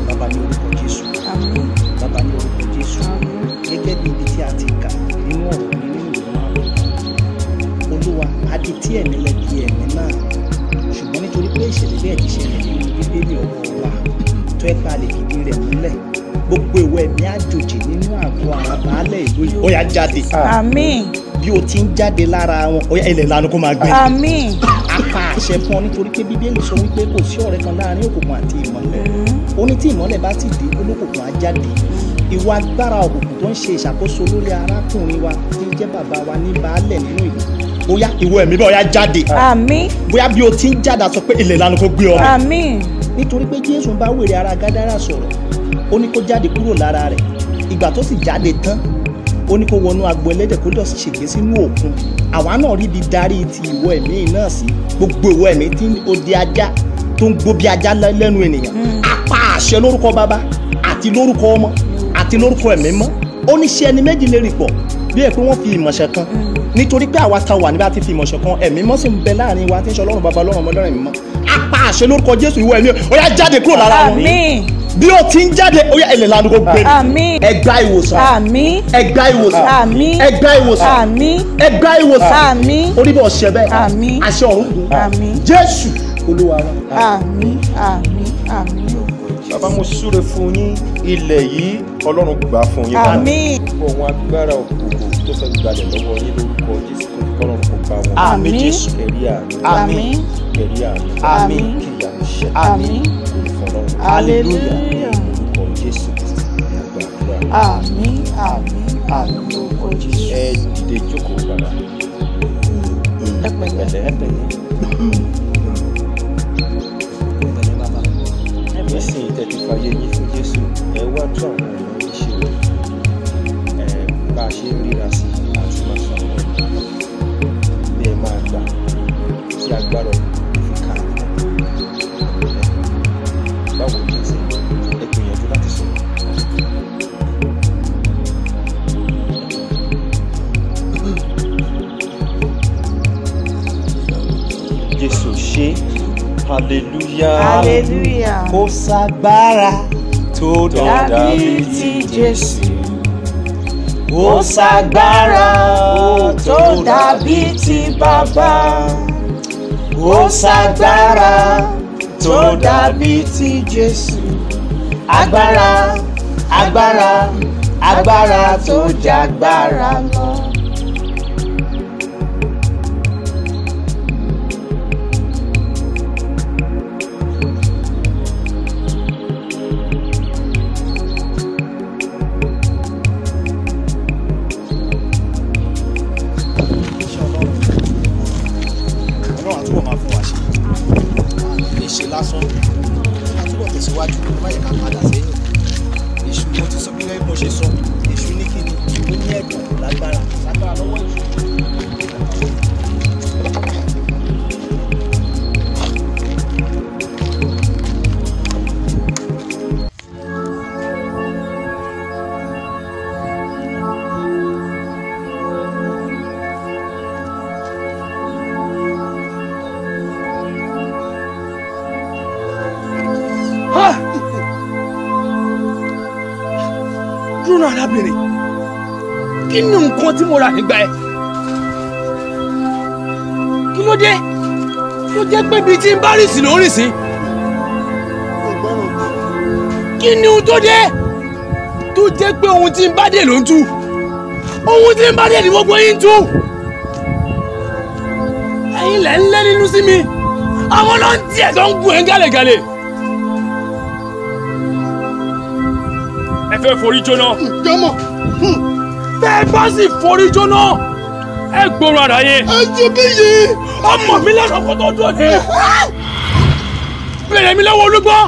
Bàbá ní orúkọ Jésù bàbá ní orúkọ Jésù gẹ́gẹ́ bí ibi tí a ti kà nínú ọ̀rọ̀ nínú ìwé náà Olúwa adití ẹ̀mí lẹ́bi ẹ̀mí náà ṣùgbọ́n nítorí pé ìṣẹ̀lẹ̀ bẹ́ẹ̀ ti ṣẹlẹ̀ nínú bíbélì ọ̀rọ̀ wa tó ẹ̀ pa lè fìdí rẹ̀ múlẹ̀ gbogbo ìwọ ẹ̀mí àjòjì nínú àgọ́ àwọn baálẹ̀ ìlú yìí ó yá jáde. Àmín. bí o ti ń jáde lára wọn ó yá ilẹ̀ lanu kó máa gbé. àmín. a pa àṣẹ fún ọ nítorí pé bíbélì sọ wípé kò sí ọ̀rẹ́ kan láàrin òkùnkùn àti ìmọ́lẹ̀ ó ní tí ìmọ́lẹ̀ bá ti dé olókùnkùn á jáde ìwà agbára òkùnkùn tó ń ṣe ìṣàkóso lórí arákùnrin wa tí ń jẹ́ bàbá wa ní baálẹ̀ nínú ìlú ó yá ìwọ ẹ̀mí bá ó yá jáde. àmín. bóyá bí o ti ń jáde sọ pé ilẹ̀ lanu kó gbé ọ. àmín. nítorí pé Jésù bá wèrè ara Gádárà sọ̀rọ̀ ó ní kó jáde kúrò lára rẹ̀ ìgbà tó sì jáde tán ó ní kó wọnú agbo ẹlẹ́dẹ̀ kó lọ sí ṣègbè sínú òkun àwa náà rí ibi darí ti ìwọ ẹ̀mí náà sí gbogbo ìwọ ẹ̀mí tí ó di ajá tó ń gbó bí ajá lẹ́nu ènìyàn apá àṣẹ lórúkọ bàbá àti lórúkọ ọmọ àti lórúkọ ẹ̀mí mọ́ ó ní ṣe ẹni méjì lè rì pọ̀ bí ẹ pé wọ́n fi ìmọ̀ṣẹ̀ kan nítorí pé àwa ta wà níbi àti fi ìmọ̀ṣẹ̀ kan ẹ̀mí mọ́ sì ń bẹ láàrin wa tí ń ṣe ọlọ́run bàbá ọlọ́run ọmọ ọlọ́run ẹ̀mí mọ́ apá àṣẹ lórúkọ Jésù ìwọ ẹ̀mí ó yá jáde kúrò lára wọn. àmín. bí o ti ń jáde ó yá ilẹ̀ lanu kó gbé. àmín. ẹ gba ìwòsàn. àmín. ẹ gba ìwòsàn. àmín. ẹ gba ìwòsàn. àmín. ẹ gba ìwòsàn. àmín. orí bọ̀ ṣẹ bẹ́ẹ̀. àmín. àṣẹ ọ̀run gùn. àmín. Jésù Olúwa wa. àmín. àmín. àmín. bàbá mo súre fún yín ilẹ̀ yìí Ọlọ́run gbà fún yín. àmín. gbogbo àwọn agbára òkùnkùn tó fẹ́ gbalẹ̀ lọ́wọ́ yín lórúkọ Jésù kọ́lọ́run kò bá wọn. àmín. Jésù. ẹ̀rí àmín. àmín. ẹ̀rí àmín. àmín. kí ìyanu ṣẹ. àmín. olùfọ̀lọ́run. hallelujah. lórúkọ Jésù àgbàdúrà. àmín. àmín. àmín lórúkọ Jésù. ẹ dìde jókòó padà. ẹ pẹ̀lẹ́. ẹ pẹ̀lẹ́. nísìnyí tẹ́ ti fàyè yín fún Jésù ẹ wá tún àwọn ọmọ yín ṣe o ẹ bá a ṣe ń ríra sí àti máa sọ àwọn ọmọ bí ẹ máa gbà tí agbára fi kà báwo ni ṣe ẹ gbìyànjú láti sọ. Jésù ṣe. Hallelujah. Hallelujah. Kò ságbára tó dàbí ti Jésù. Kò ságbára tó dàbí ti Bàbá. Kò ságbára tó dàbí ti Jésù. Agbára, agbára, agbára tó jágbára lọ. lásán àtúbọ̀ tẹ̀síwájú má yẹ ká padà sẹ́yìn èṣù mo ti sọ bí mo ṣe sọ èṣù ní kíni ó ní ẹ̀dùn lágbára lọ́wọ́ èṣù. dúró arábìnrin kí ni nǹkan tí mo rà nígbà ẹ kí ló dé tó jẹ́ pé bíi tí ń bá rìn sí ló ń rìn sí kí ni ohun tó dé tó jẹ́ pé ohun tí ń bá dé ló ń tú ohun tí ń bá dé ni gbogbo yín ń tú ẹ̀yin lẹ ń lé nínú sí mi àwọn náà ń tiẹ̀ tó ń gún ẹ̀ ń gàlẹ́gàlẹ́. ẹ fẹ́ forí jóná. jọmọ. bẹ́ẹ̀ bá sì forí jóná ẹ gbóòórùn ara yẹn. ẹ jẹ bí yìí. ọmọ mi lẹ́nu ọkọ tó dúró de. bèrè mi lọ́wọ́ olúgbọ́n.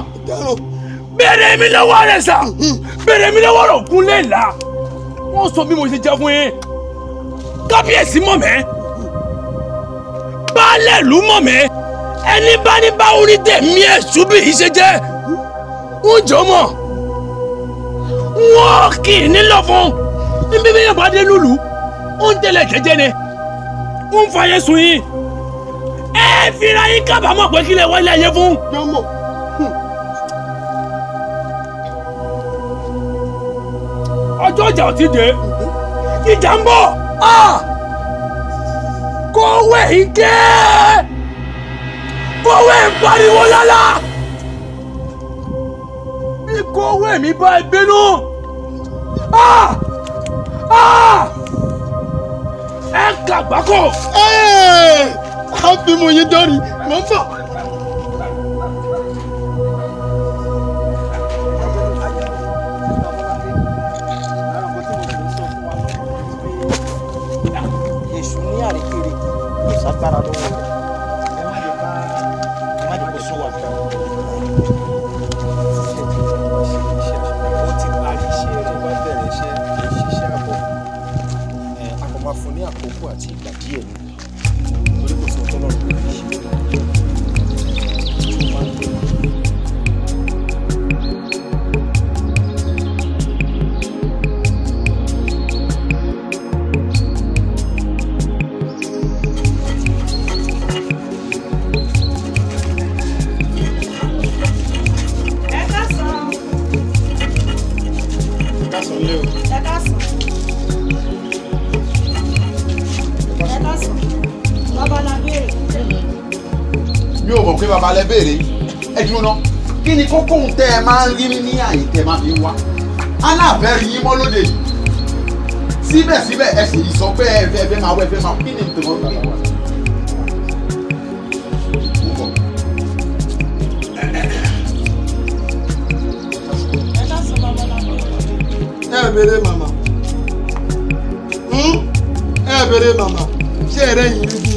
bèrè mi lọ́wọ́ àrẹ̀sà. bèrè mi lọ́wọ́ ọ̀gùn lẹ́la. wọ́n sọ bí mo ṣe jẹ́ fún yín. kábíyèsí mọ̀ mẹ́. baálẹ̀ ìlú mọ̀ mẹ́. ẹni bá ní bá orí tẹ̀mí ẹ̀ ṣubí yìí ṣe jẹ́. ń jọ mọ̀ wọ́n kì í nílò fún níbi bí yàrá dé lùlù ó ń tẹ̀lé jẹ́jẹ́ ni ó ń fàyè sùn yín ẹ fira yín kábàámọ̀ pé kí lè wọlé ayé fún. ọjọ́ ìjà ò ti dé ìjà ń bọ̀ kówé ike kówé ń pariwo lálá bí kówé mi bá ẹ bínú ẹ kàgbákò. á bí mo yín dọ́rí mò ń bọ̀. èṣù ní àrékèrè kò ságbára lọ́wọ́ ẹ má jẹ́ kó sún wa. ó ti parí iṣẹ́ rẹ̀ wá bẹ̀rẹ̀ iṣẹ́ ìṣiṣẹ́ àbọ̀ a kò máa fún ní àkókò àti ìgbà díẹ̀ ni torí kò sí ọtọ́ lọ́rùn lórí iṣẹ́. mi ò mọ̀ pé baba lẹ béèrè ẹ dúró ná kí ni kókó ń tẹ́ ẹ máa ń rí ní àyè tẹ́ ẹ máa fi ń wá aláàbẹ̀rẹ̀ yín mọ́ lóde yìí síbẹ̀síbẹ̀ ẹ sì sọ pé ẹ fẹ́ máa wọ ẹ fẹ́ máa kí ni tòmọ́ gbà wá. ẹ béèrè màmá ẹ béèrè màmá ṣé ẹ rẹ́yìn rí bíi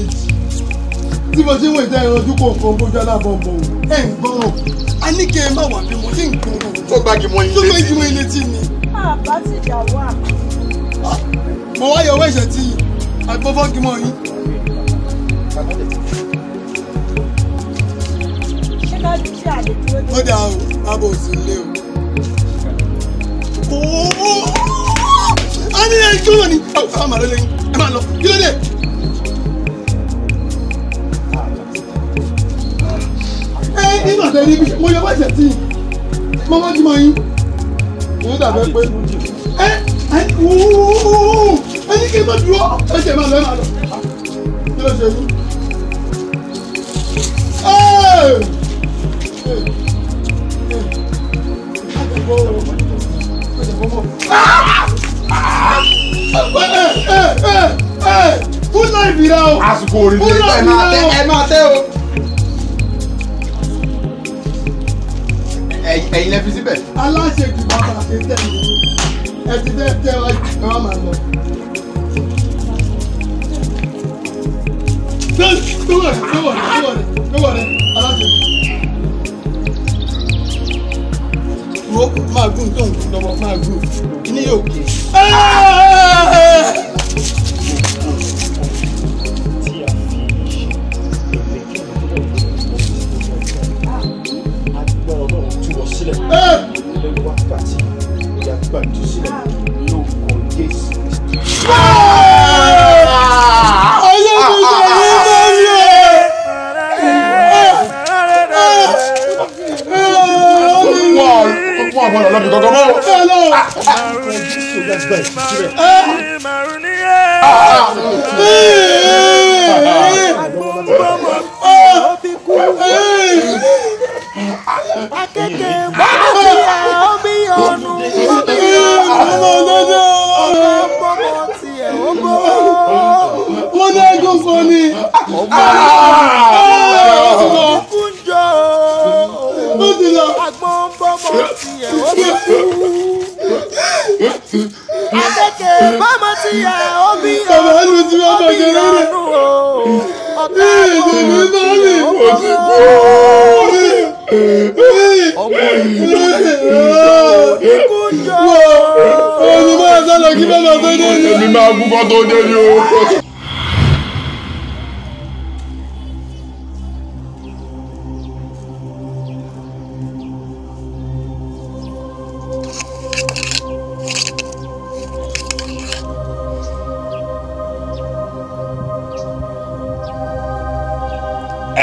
tí mo ti ń wò ìtẹ́ ìrànjú kò kàn bójú alábọ̀nbọ̀n o ẹ̀ ń gbọ́ràn a ní kí ẹ má wà bí mo ti ń gbọ́ràn. tó gbági mọ́ ilé tí tó gbági mọ́ ilé tí ni. àbá ti dà wá. mo wá yọ owó ẹ̀ṣẹ̀ tí agbófọ́gi mọ́ yín. ṣé ká ní tí a lè dúró dé. ó dà o bàbá ò sí ilé o. a ní ẹ gbọ́ràn ni ẹ máa lọ lẹ́yìn ẹ máa lọ kí ló dé. nígbà tó rí bí mo yọ bá ṣẹ̀ tí mo bá jí mọ yín èyí dàbẹ́ pé ẹni kí n bá dúró ẹsẹ̀ máa lọ ẹ máa lọ kí ló ṣe yín. fún náà ìbíra o àsìkò òrìlẹ̀ ẹ máa tẹ́ o. ẹ̀yin lẹ fi síbẹ̀. aláṣejù bàbá àti tẹ̀lé ẹ ti tẹ́ ẹ wá máa lọ. gbówó rẹ̀ aláṣejù. wo máa gùn tó ń gùn lọ́wọ́ máa gùn kíní yóò ké.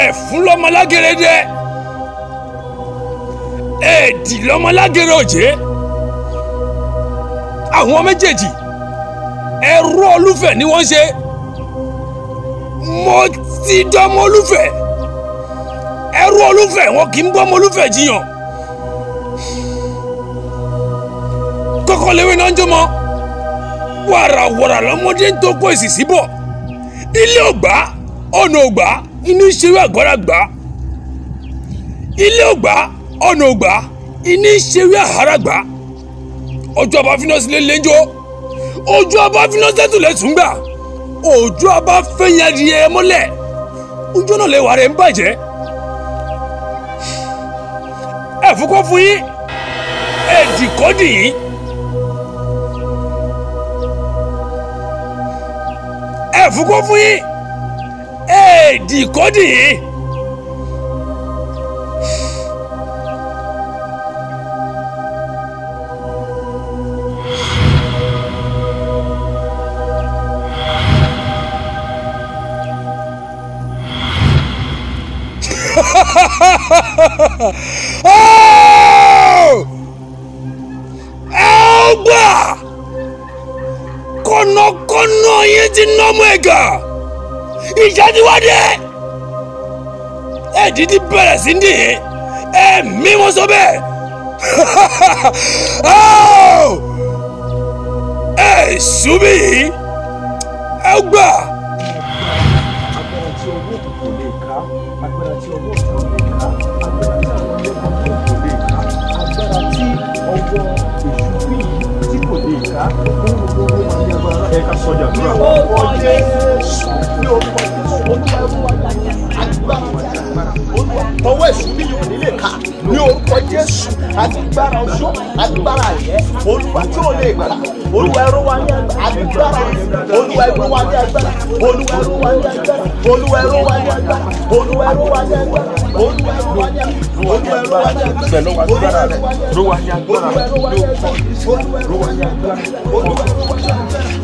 ẹ̀fún lọ́mọlágẹ̀rẹ̀ dẹ́ èdì lọ́mọlágẹ̀rẹ̀ òjé àwọn méjèèjì ẹrú olúfẹ̀ ni wọ́n ṣe mo ti dọ́mọ olúfẹ̀ ẹrú olúfẹ̀ wọn kì í bọ́mọ olúfẹ̀ jiyàn kọ́kọ́ léwé náà ń jọmọ wàràwàrà lọ́mọdé ń tó kó èsì síbọ̀. ilé ògbà ọ̀nà ògbà inú ìṣeré àgbàrá gbà ilé ògbà ọ̀nà ògbà inú ìṣeré àhárà gbà ọjọ́ ọba fínà sílé lẹ́jọ́ ojú ọba fínà sẹ́tùlẹ̀ tún gbà ojú ọba fẹ́yìn adìyẹ mọ́lẹ̀ ojú náà lè wà rẹ̀ ń bàjẹ́ ẹ fúkọ́ fún yín ẹ dìkọ́dì yín ẹ fúkọ́ fún yín ẹ dìkọ́dì yín. Ẹ̀gbà kọ̀nàkọ̀nà yín ti nọ́mú ẹ̀gà ìjà ti wá dé ẹ̀dídí bẹ̀rẹ̀ sí ní ẹ̀mí wọn sọ bẹ́ẹ̀ ẹ̀ ṣubí yìí ẹ̀gbà. Tọwọ́ èṣù bí yóò nílé ká ní orúkọ Jésù agbára ọjọ́ agbára àyẹ́ Olúwa tí ò lè gbà Olúwa ẹ̀rọ wa ní agbára Olúwa ẹ̀rọ wa ní agbára Olúwa ẹ̀rọ wa ní agbára Olúwa ẹ̀rọ wa ní agbára Olúwa ẹ̀rọ wa ní agbára Olúwa ẹ̀rọ wa ní agbára Olúwa ẹ̀rọ wa ní agbára pẹ̀lú agbára rẹ̀ ló wà ní agbára ló wà ní agbára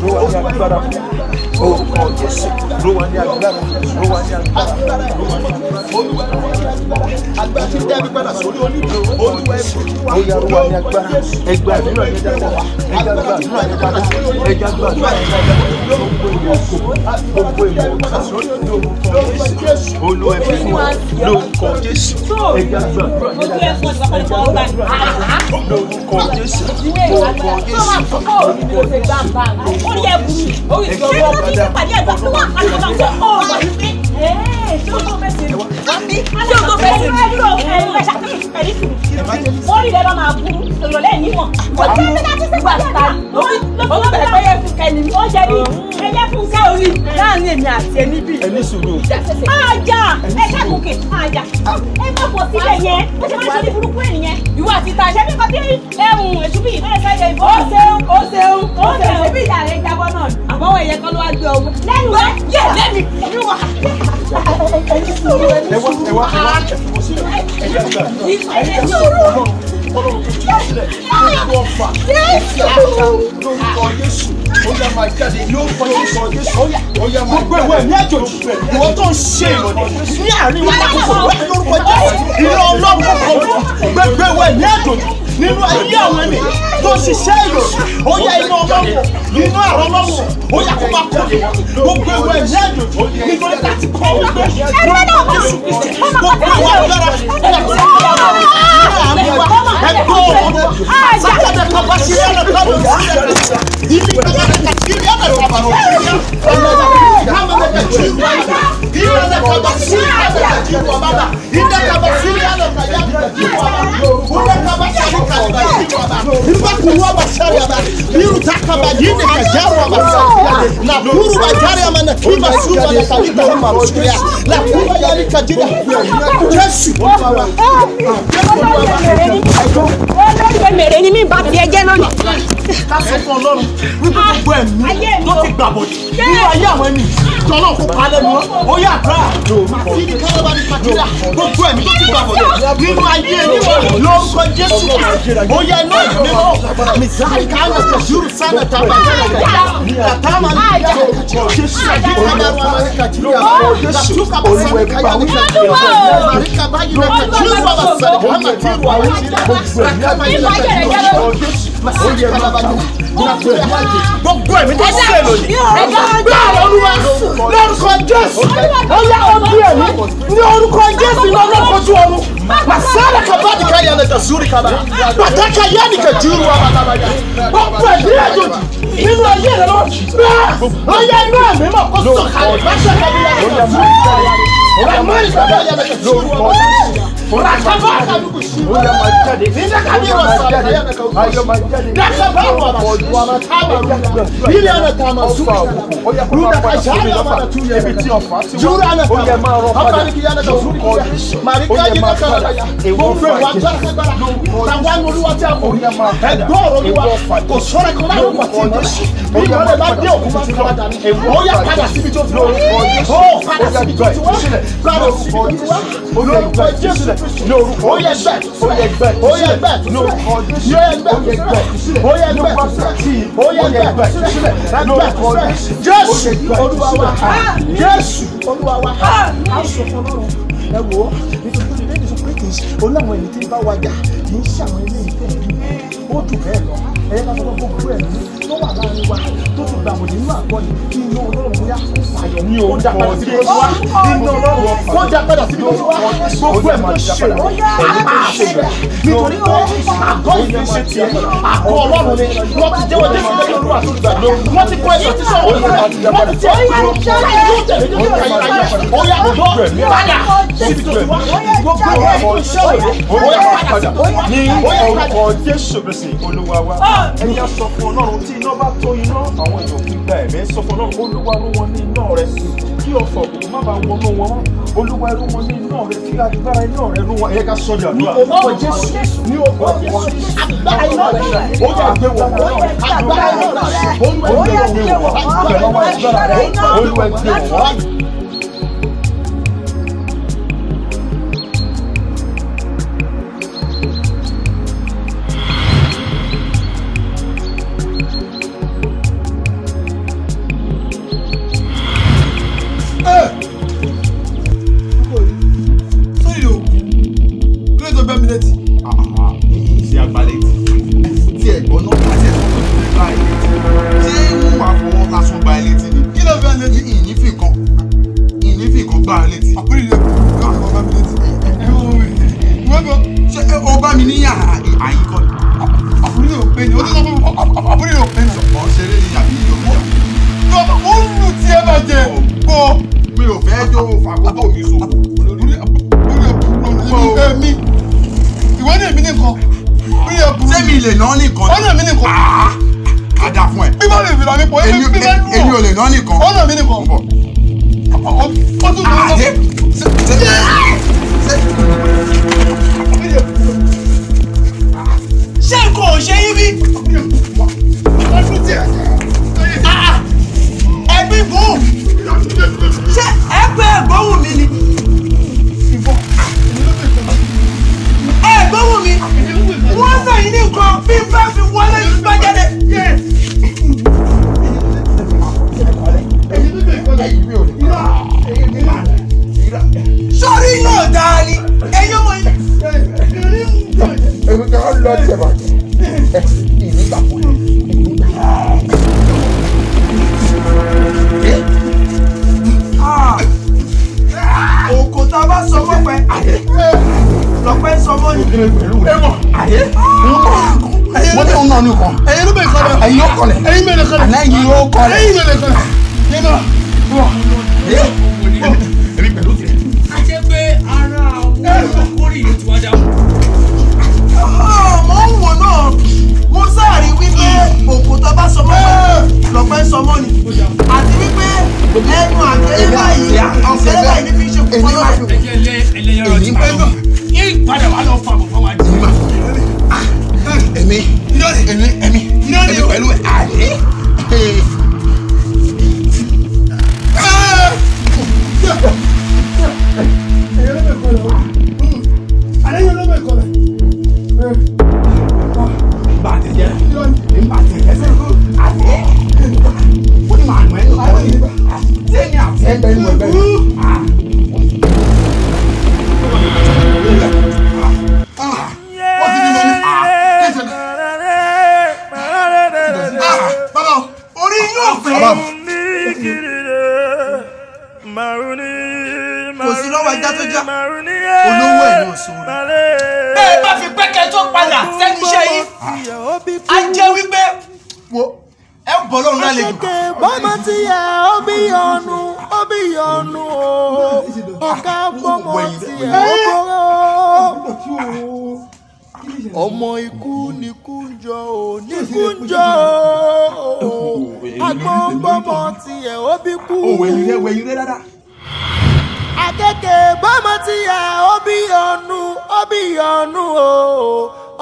ló wà ní agbára orúkọ Jésù ló wà ní agbára ló wà ní agbára Olúwa agbára tí dẹ́bi padà sórí onídìí Olúwa ó yà ló wà ní agbára ẹgbẹ́ àdúrà yẹn dára ẹgbẹ́ àdúrà yẹn padà ẹgbẹ́ àdúrà yẹn padà gbogbo ìmọ̀ padà sórí onídìí Jésù Olúwa ẹ̀fọ́ fún wa lórúkọ Jésù ẹgbẹ́ àdúrà yẹn dára lórúkọ Jésù lórúkọ Orí rẹ̀ bá máa bú ìrọ̀lẹ́ yìí mọ̀. Kò tí ń dájú sí gbàgbà. Ó bẹ̀rẹ̀ pé yẹ fún kẹ́ni. Ó jẹ́ ní ẹyẹ fún kẹ́ orí. Láàárín èmi àti ẹni bí. Ẹni sùúrù. Àjà ẹ ṣàkókè àjà. Ẹ má pọ̀ sílẹ̀ yẹn. Ó ṣe máa ṣe ní burúkú ènìyàn. Ìwọ àti ìta ṣẹ́ bí nǹkan tí èṣù bí ìbéèrè sáyẹ ìbò. Ó ṣeun. Ṣé bí ìyá rẹ̀ jábọ́ náà? Àbọ̀wọ̀ ẹ̀yẹ kan ló wá gbé ọwọ́. Lẹ́nu rẹ̀ yẹ lẹ́mi. Gbogbo ìwé ní àjòjì ìwọ tó ń ṣe ìrọ̀lẹ́ ní àárín wọn lórúkọ Jésù ìlú Ọlọ́run kọ̀ọ̀kan gbogbo ìwé ní àjòjì nínú ayé àwọn ẹni tó ṣiṣẹ́ ìròyìn ó yẹ inú Ọlọ́run nínú àrọ́ Ọlọ́run ó yẹ kó máa kọ́ gbogbo ìwé ní àjòjì nítorí láti kọ́ wípé lórúkọ Jésù gbogbo ìwé agbára mèrè ni mi bá tiẹ̀ jẹ́ lónìí. Ká sọ fún Ọlọ́run wípé gbogbo ẹ̀mí tó ti gbàgbọ́ nínú ayé àwọn ẹni tọ́lọ́ fún palẹ̀ ni wọ́n ó yà bá àfihàn kálábà ní kàkíyà gbogbo ẹ̀mí tó ti gbàgbọ́ nínú ayé ẹni lórúkọ Jésù ó yẹ iná mímọ́ mizari kánà kàdúrú sánà tàbá kàtàmà ní ìyá Jésù àdìkàdà wà ní kàkíyà làtúkà bá sáré káyà ní kàkíyà àríkà báyìí ní kàkíyà wà bá sáré kàmà tí ìwà wà ní kàkíyà ní kàkíyà gbogbo ẹ̀mí tó ṣe lòdì gbé Olúwa lórúkọ Jésù ó yá ọdún ẹ̀mí ní orúkọ Jésù lọ́dún kojú ọrùn Masala kabadi kaya na kazuri kaba. Bataka yani kajuru wa baba ya. Papa dia jodi. Nínú ayé rẹ̀ lọ. Oya inú àmì mọ̀ kó sọ kalẹ̀. Máṣe kabila ya kazuri kaya. Ramani kabaya na kazuri wa baba ya. Rakaba kabukushi. Oya majade. Nina kabiro sa kaya na kazuri. Ayo majade. Rakaba wa baba tama. Bili ana tama suri. Ruda kajala mana tuye. Ebiti ofa. Jura ana tama. Oya ma ro padà. Hapa ni kiyana kazuri. Marika yina kala ya. Mo fe wa gbara kagbara. Tàwọn olúwa tí a mọ̀ ẹ̀gbọ́n ọ̀rọ̀ olúwa kò sọ́ra kan láwọn ọmọ tí ìdí sí bí wọ́n lè bá dé òkú máa ń kára dání ó yá padà síbi tó ti wá ó padà síbi tó ti wá padà síbi tó ti wá lórúkọ Jésù ó yẹ gbẹ ó yẹ gbẹ ó yẹ gbẹ ó yẹ gbẹ ó yẹ gbẹ Jésù olúwa wa Jésù olúwa wa a sọ fún Ọlọ́run ẹ wò ó nítorí pé lẹ́yìn tó pé kì í ṣe oláwọn ẹni tí ń bá wa jà kì í ṣàwọn ilé ìfẹ́ yìí ó dùn bẹ́ẹ̀ lọ ẹ̀yẹ ká fọwọ́ gbogbo ẹ̀ tó wà láàrin wa tó ti gbà wọ̀ nínú àgọ́ yìí kí inú Ọlọ́run bóyá kó fàyọ̀ ní o dá padà síbi tó ti wá inú Ọlọ́run kó dá padà síbi tó ti wá gbogbo ẹ̀ máa ṣe nítorí pé àgọ́ yìí ṣe tiẹ̀ àgọ́ Ọlọ́run ni wọ́n ti jẹ́wọ́ dé sílẹ̀ lórí àtúntò wọ́n ti kọ́ ẹ̀ láti sọ̀rọ̀ wọ́n ti tiẹ̀ yóò tẹ̀lé ní ọ̀yà padà síbi tó ti wá gbogbo ẹ̀ máa ṣe padà ní orúkọ Jésù Kristi Olúwa wa ẹni á sọ fún Ọlọ́run tí iná bá tó iná àwọn èèyàn fi gba ẹ̀mí sọ fún Ọlọ́run Olúwa rú wọn ní iná rẹ kí ọ̀fọ̀ òkùnkùn má bàa wọnú wọn Olúwa rú wọn ní iná rẹ kí agbára iná rẹ rú wọn ẹ̀yẹ ká sọ di àdúrà. ní orúkọ Jésù ní orúkọ Jésù agbára iná rẹ ó yà gbé wọn agbára iná rẹ ó yà gbé wọn agbára iná rẹ Olúwa gbé wọn. Ṣé àgbálẹ̀ tí ẹ̀gbọ́n náà bá ṣe tó tó bá ilé tí ṣé ń wà fọwọ́ lásán gba ilé tí ni kí ló fẹ́ létí ìnífì kan gbá ilé tí. àpò ìlú ẹ̀kọ́ yóò kọ́ bá mi létí. ṣé o bá mi ní àyíkọ́ ni. àpò ìlú ò pé ni o tó sọ fún mi àpò ìlú ò pé ni. ọ̀ ṣeré ni àbí ìyọ̀ mi. ó ń lù tí ẹ bá jẹ kó. mi ò fẹ́ jó fàkókò mi so. èmi ìwọ ní èmi nìkan ṣé mi lè ná nìkan ọ̀nà mi nìkan àdá fún ẹ bí bá lè fi ra mi pọ̀ èmi ò lè ná nìkan ọ̀nà mi nìkan bọ̀ ó tún bọ̀ ọ́ ṣé nǹkan ò ṣe yín bí ẹbí bò ṣé ẹgbẹ́ ẹ̀gbọ́n mi ni. Ẹ̀gbọ́n mi, wọ́n sọ yìí ní nǹkan bí bá fi wọlé yìí bá jáde. Sọ́rí náà dáa ni, ẹ̀yin ọmọ yìí. Èmi kan lọ sí ẹ̀bà ìnígbà kò lè. Òkò tá a bá sọ fọ́pẹ́. Lọ́pẹ́ sọmọ ni. Ẹ̀wọ̀n ayé wọ́n tẹ̀ ń nọ nìkan. Ẹ̀yin ló bẹ̀ kọ́lẹ̀. Ẹ̀yin yóò kọ́lẹ̀. Ẹ̀yin mẹ́lẹ̀ kọ́lẹ̀. Àná ẹ̀yin yóò kọ́lẹ̀. Ẹ̀yin mẹ́lẹ̀ kọ́lẹ̀. Yẹ́nà. Èmi pẹ̀lú tiẹ̀. a jẹ́ pé ara àwọn olùkórè yìí ti wá dáhùn. Mo ń wò náà, mo sáàrí wípé òkò tó bá sọmọ pẹ́ lọ́pẹ́ sọmọ ni. Àti wípé ẹnu àgbẹ̀lẹ̀ báyìí àgbẹ̀lẹ̀ báyìí ní fi ṣe kò fọlọ́ rẹ̀. ẹlẹ́yọrọ ti máa lọ yín padà wà lọ fún àbọ̀fọ́ wa jù. Èmi pẹ̀lú àyè. Orí gbéga olówó ẹ̀ náà sọ̀rọ̀. bẹ́ẹ̀ bá fi pẹ́kẹ́ tó padà sẹ́nu iṣẹ́ yìí á jẹ́ wípé wo ẹ bọ̀ lọ́run lálejò. bọ́mọ ti yẹ ó bí ọ̀nù ọ̀gá bọ́mọ ti yẹ ó kóró. ọmọ ikú nikú ń jọ ò nikú ń jọ ò agbọ́n bọ́mọ ti yẹ ó bí kú. wẹ̀yìn rẹ dáadáa. akẹ́kẹ́ bọ́mọ ti yẹ ó bí ọ̀nù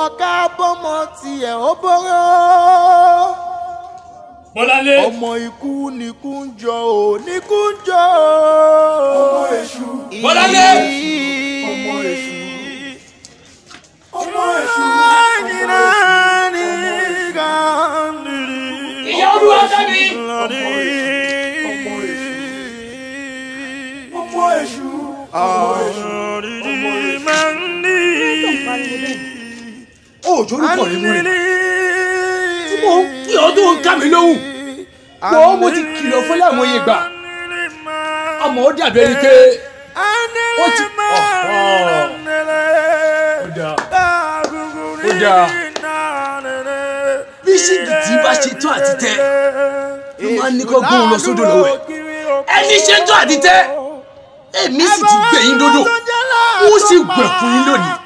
ọ̀gá bọ́mọ ti yẹ ó bóró. Bọ́láńlé. ọmọ ikú nikú ń jọ ò nikú ń jọ ò. ọmọ èṣù. Bọ́láńlé. ọmọ èṣù. ọmọ èṣù. ìyá olúwa sábì. ọmọ èṣù. ọmọ èṣù. òjò orúkọ rẹ mú rẹ tí mò ń pè ọ́ tó ń ká mi lóhùn wọ́n mo ti kìlọ̀ fún láwọn iye gbà àmọ́ ó dàbí ẹni pé ó ti ó dáa bí ṣìgìdì bá ṣe tó àti tẹ ló máa ń ní kó gbóhùn lọ sódò lọ́wọ́ ẹ̀ ẹni ṣe tó àti tẹ èmi sì ti gbẹ̀yìn dódò ó sì gbẹ̀ fún yín lónìí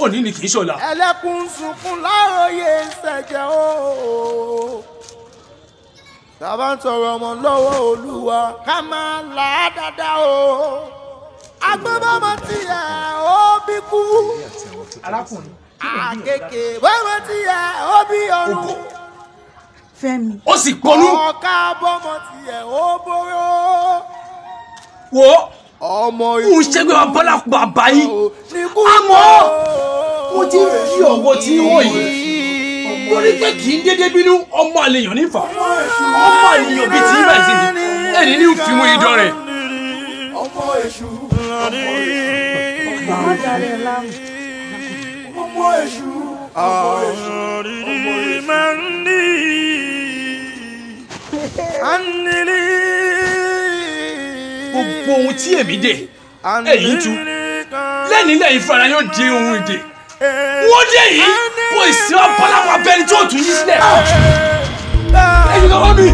òní ni kì í ṣọ̀la. ẹlẹ́kùn sunkún láòye ṣẹ̀jẹ̀ o. tàbá ń tọrọ ọmọ lọ́wọ́ olúwa ká máa là á dáadáa o. agbẹ́bọ́mọ tiẹ̀ ó bí kú. àkekè bọ́mọ tiẹ̀ ó bí ọ̀run. Fẹ́mi. ó sì pọnú. ọ̀ka bọ́mọ tiẹ̀ ó bóró. wo ọmọ ikú ṣẹ́gbẹ́ wa bọ́lá kú bàbá yín àmọ́ mo ti rí ọwọ́ tí wọ́n yìí lórí pé kì í dédé bínú ọmọ àlèyàn nífà ọmọ àlèyàn bíi ti ibà sí ni ẹni ní fi mú idán rẹ̀. ọmọ èṣù. Má darí ẹ láàmú. ọmọ èṣù. gbogbo ohun tí èmi dè ẹ̀yin tú lẹ́ni lẹ́yìn fara yóò di ohun ìdè wọ́n dé yìí kò sí ọ̀pọ̀lọpọ̀ abẹ́ni tó tún yín sílẹ̀. ẹ̀yin lọ́wọ́ mi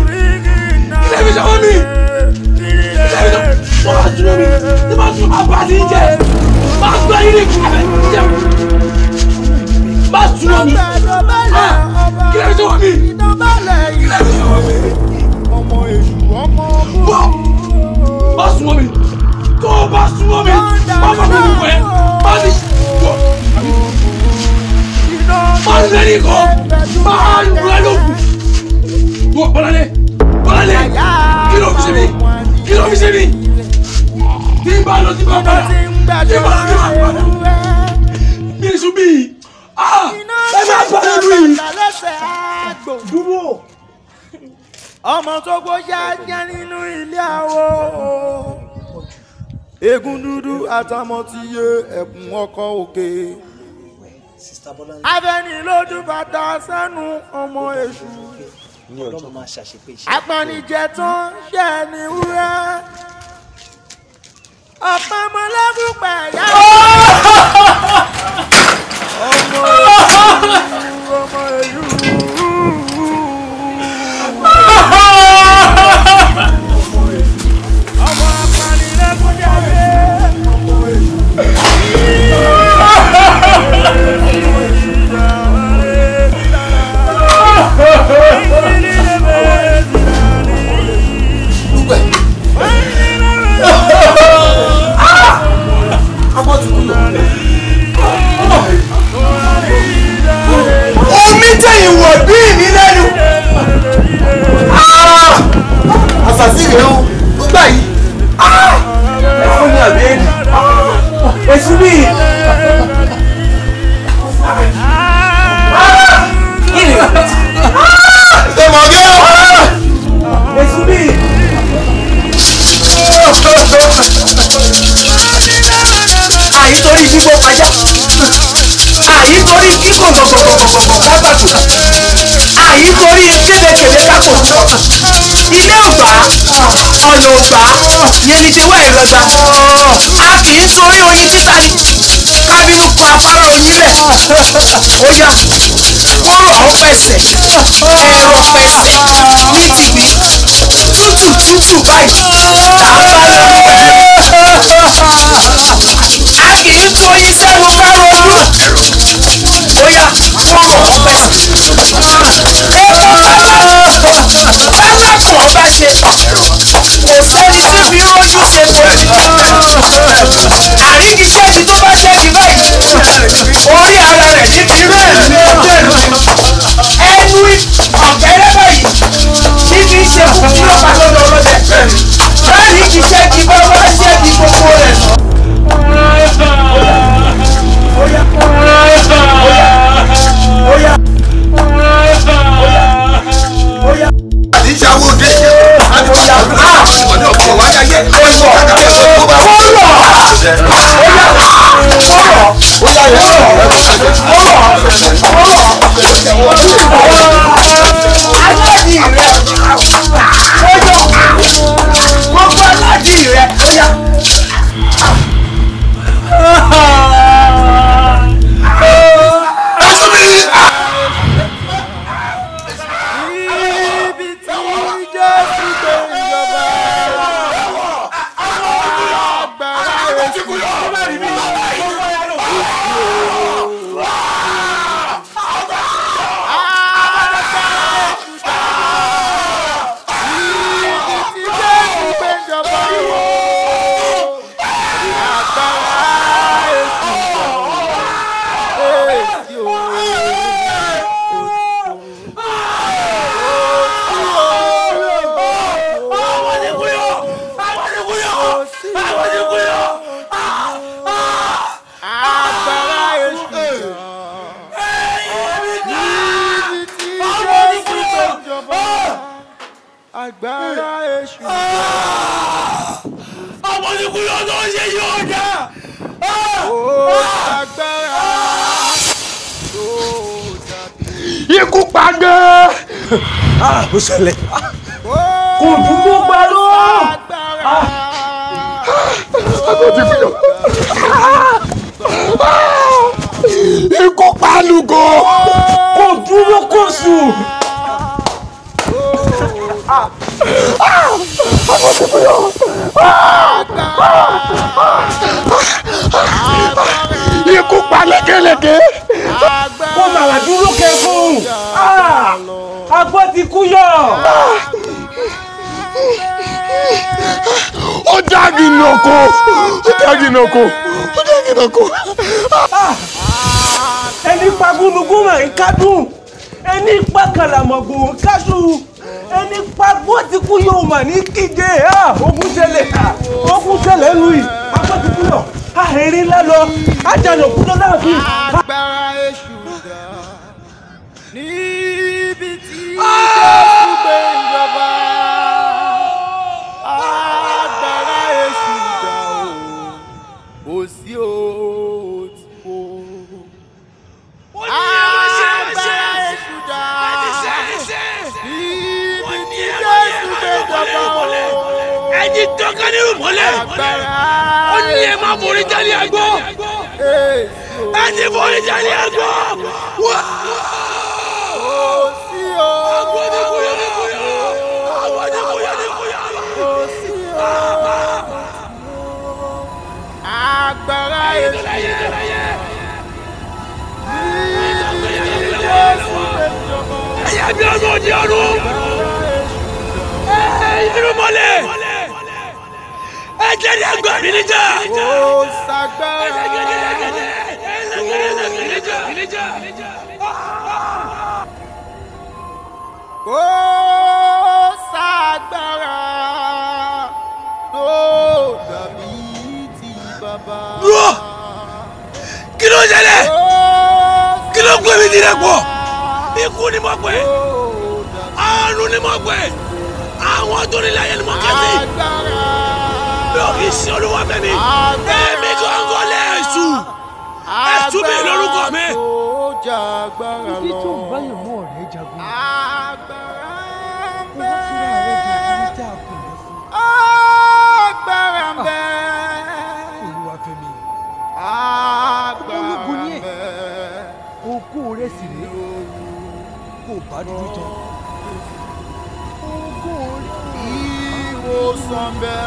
ilé mi lọ́wọ́ mi ilé mi lọ́wọ́ máa dúró mi ní máa dúró máa bá a ti ń jẹ máa gbọ́ yín ní ìkú abẹ́ jẹ máa dúró mi ilé mi lọ́wọ́ mi ilé mi lọ́wọ́ mi. ọmọ èṣù ọmọ bọ́ bá súnmọ́ mi tó o bá súnmọ́ mi má bá mi wù ẹ́ má ní wọ́ má lẹ́yìn kọ́ má lù ẹ́ lókun. wọ́n Bọ́láńlé Bọ́láńlé kí ló fi ṣe mí kí ló fi ṣe mí tí n bá lọ tí n bá padà tí n bá lọ tí n bá padà mi èso bíi ẹ máa bá lọ lù yìí. dúró ọmọ tó gbóyà jẹ́ nínú ilé àwọ̀ egun dúdú àtàmọ́ ti yé ẹ̀kún ọkọ̀ òkè abẹ́ni lójú bàtà sẹ́nu ọmọ èṣù apanijẹ tán ṣe ní wúrẹ́ ọ̀pọ̀ ọmọlẹ́gùn pẹ̀yà ọmọ èṣù. ọmọ apanilẹ́kùn jáde ọmọ èṣù. omi tẹ̀yìn wọ̀ bí mi lẹ́nu. àṣàṣì rẹ̀ ó gbà yìí. ẹ̀fọ́ ni àbí ẹ̀dì. èṣù bí. ṣé mo gé o. èṣù bí. àyítorí gbígbó pajá àyítorí kíkò gbọ̀gbọ̀gbọ̀gbọ̀ kábàtò àyí torí kébékébé kákò tó ilé ògbà ọ̀nà ògbà yẹn ní tewé ìrọ̀gbà a kì í torí oyin títà ní kábínú pa afárá oyin rẹ̀ ó yá wọ́n rọ̀ ọ́ pẹ̀sẹ̀ ẹ̀rọ pẹ̀sẹ̀ ní tìgbín tútù báyìí làbá lórí a kì í toyin sẹ́nu káró ojú ó yá wọ́n rọ̀ ọ́ pẹ̀sẹ̀ epo bálákùn ọba ṣe kò sẹ́ni tí fi rójú ṣe kò àríkíṣẹ́ni tó bá ṣẹ́ni báyìí orí ara rẹ̀ níbi rẹ̀ ẹnu ọ̀gẹ́rẹ́ báyìí níbi ṣe fún kí ló bá lọ́dọ̀ ọlọ́dẹ àríkíṣẹ́ni bá wá ṣẹ́ni gbogbo rẹ̀ àdìsàwò dé àdìsàwò àdìsàwò ọ̀pọ̀ wáyà yẹ agbára èṣù. ọmọ oníkùn yóò tó ṣe yóò dá. ó agbára tó dàbí. ikú pàdé. ó ṣẹlẹ̀ kò dúró parọ́. àtọ̀tí fún yọ. ikú pàlùkò. kò dúró kò sùn. ikú pa lékeleke. kó màrà dúró kẹfún. agbọ́ ti kú yọ. ó dági nọkọ. ó dági nọkọ. ó dági nọkọ. ẹni pa gúnugún mà ń kádùn. ẹni pa kàlàmọ̀gbò ń káṣù. ẹni pa gbọ́ ti kú yóò mà ní kíje. ogun ṣẹlẹ̀ lù yìí. agbọ́ ti kú yọ. erin ńlá lọ. ajá kú lọ láàfin. agbára èṣù dà níbi tí Jésù gbé ìjọba. agbára èṣù dà ó sí òtítọ́. agbára èṣù dà níbi tí Jésù gbé ìjọba. ẹni tọ́ka nínú mọ́lẹ̀. ó ní ẹ máa forí jálẹ̀ àgbọ̀. ẹni forí jálẹ̀ àgbọ̀. àgbọ̀ ní kúyọ̀ ní kúyọ̀. àgbọ̀ ní kúyọ̀ ní kúyọ̀. agbára èṣù dà. ẹ̀yà bí ọ̀nà òdi ọ̀run. inú mọ́lẹ̀. ẹ̀jẹ̀ ni ẹgbẹ́ mi níjà. ó ṣàgbára. ó ṣàgbára tó dàbí ti bàbá. dúró kí ló ṣẹlẹ̀ kí ló gbé mi dídẹ pọ̀ ikú ni mo pè àrùn ni mo pè àwọn tó nílẹ̀ ayé ni mo kẹ́ sí mi ò kì í ṣe olúwa fẹ́mi èmi gangan lẹ̀ èṣù mi lórúkọ mi. ibi tó ń báyọ̀ mọ́ ọ̀rẹ́ jà jagun. Agbára ń bẹ. Owó tí ra rẹ̀ di ìdílé tá a kùn lọ fún. Agbára ń bẹ. Olúwafẹ́mi. Agbára ń bẹ. Ogún rẹ̀ sì rè é. Kò bá dúdú tán. Ogún rẹ̀. Ìwòsàn bẹ.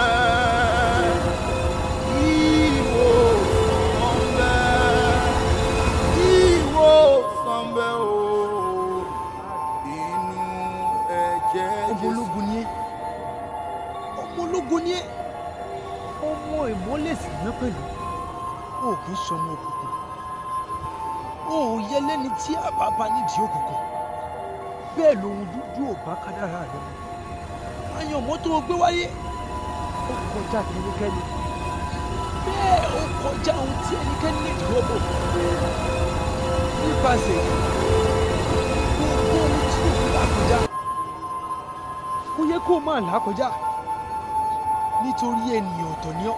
Ìwòsàn bẹ. Ìwòsàn bẹ o. Inú ẹ̀jẹ̀ Ọmọ ológun ni ẹ́. Ọmọ ológun ni ẹ́. Ọmọ ìmọ́lẹ̀sì ní pẹ̀lú. O kì í ṣọmọ òkùnkùn. O ò yẹ lẹ́ni tí àbá bá nídìí òkùnkùn. Bẹ́ẹ̀ lòun dúdú ò bá kádàrá rẹ̀ mu. Àyànmọ́ tó o gbé wáyé. Ó kọjá kẹ́nikẹ́ni. Bẹ́ẹ̀ ó kọjá ohun tí ẹnikẹ́ni lè dúró bò. Nípasẹ̀ gbogbo ohun tí òun là kọjá. Kò yẹ kó máa là kọjá. Nítorí ènìyàn ọ̀tọ̀ ni ọ́.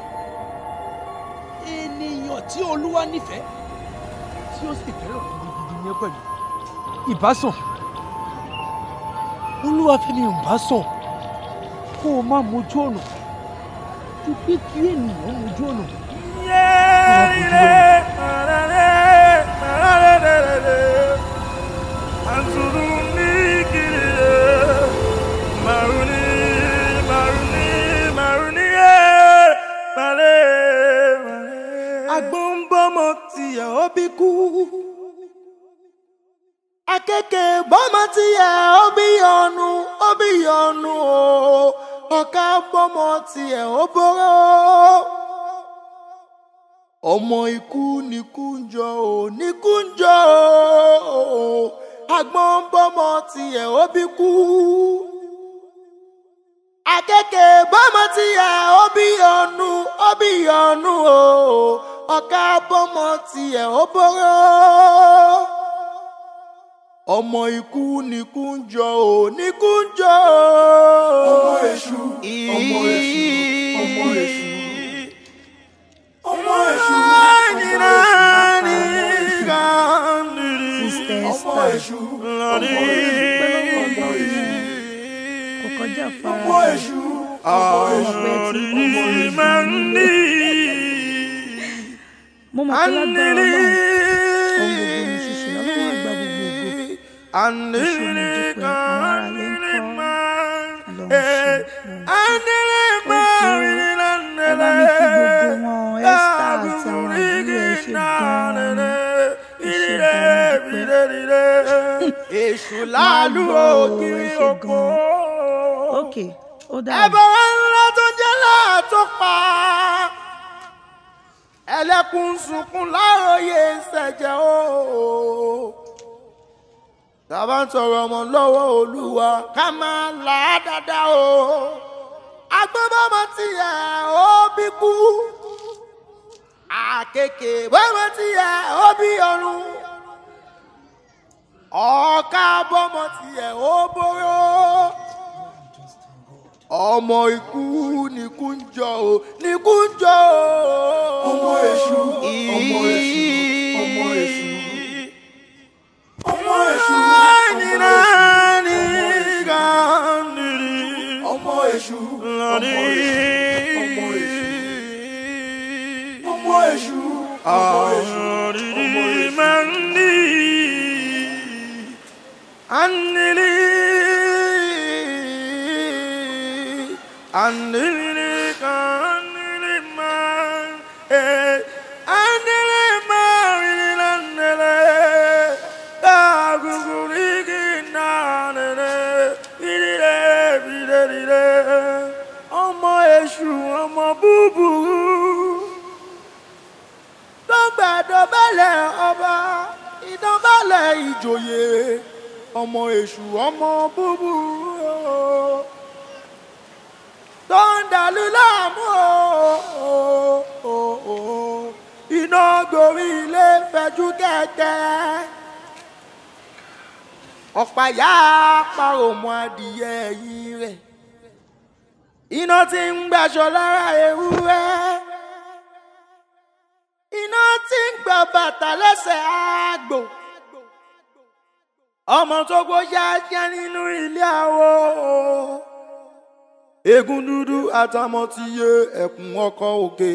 Ènìyàn tí Olúwa nífẹ̀ẹ́ tí ó sì fẹ́ràn gidigidi ní pẹ̀lú. Ìbásàn. Olúwafẹ́mi ò bá sàn. Kó o má mojú ọ̀nà. Ju pé kí ènìyàn mojú ọ̀nà. Agbóńbọ́mọ tiẹ̀ ó bí kú. Akẹ́kẹ́ bọ́mọ tiẹ̀ ó bí ọ̀nù o. Ọ̀ká bọ́mọ tiẹ̀ ó bóró. Ọmọ ikú nikú ń jọ o, nikú ń jọ o. Agbóńbọ́mọ tiẹ̀ ó bí kú. Akẹ́kẹ́ bọ́mọ tiẹ̀ ó bí ọ̀nù o. Ọ̀ká bọ́mọ tiẹ̀ ó bóró. Ọmọ ikú nikú ń jọ o, nikú ń jọ o. Ọmọ èṣù, ọmọ èṣù, ọmọ èṣù. Ọmọ èṣù, ọmọ èṣù. Ọmọ èṣù, kò kọjá fara. ọmọ èṣù, ọmọ èṣù, ọmọ èṣù. Mo mọ̀ pé lágbára Ọlọ́run ohun gbogbo ní ṣíṣe Ọlọ́run àgbà gbogbo ògo. Èṣù mi dúpẹ́ àwọn ará lè ń kọ́ Ọlọ́run ṣe. Ẹ bá mi kí gbogbo wọn Esther àti àwọn àbúrò ẹ ṣe gan-an ni. Èṣù lálù ògiri oko. Ok, ó dáa. Ẹ̀bọ̀rọ̀ ńlá tó jẹ́ láàtó pa. Ẹlẹ́kùn sunkún láòyè ṣẹ̀jẹ̀ o. Tàbá ń tọrọ ọmọ lọ́wọ́ Olúwa ká máa là á dáadáa o. Agbọ́bọ́mọ tiẹ̀ ó bí kú. Àkekè bọ́mọ tiẹ̀ ó bí ọ̀run. Ọ̀ká bọ́mọ tiẹ̀ ó bóró. Ọmọ ikú nikú ń jọ o, nikú ń jọ o. Ọmọ èṣù, ọmọ èṣù, ọmọ èṣù. Ọmọ èṣù, ọmọ èṣù, ọmọ èṣù, ọmọ èṣù, ọmọ ọmọ èṣù, ọmọ búburú tó gbàdọ̀bálẹ̀ ọba ìdọ̀bálẹ̀ ìjòyè. Ọmọ èṣù, ọmọ búburú tó ń dàlú láàmú o. Iná gorí ilé fẹjú kẹ̀kẹ́. Ọ̀páyà parò mọ́ adìyẹ yìí rẹ̀. Iná tí ń gbàṣọ lára ewúrẹ́. Iná tí ń gbà bàtà lẹ́sẹ̀ àgbò. ọmọ tó gbó ṣáṣá nínú ilé àwo egun dúdú àtàmọ́ ti yé ẹkùn ọkọ̀ òkè.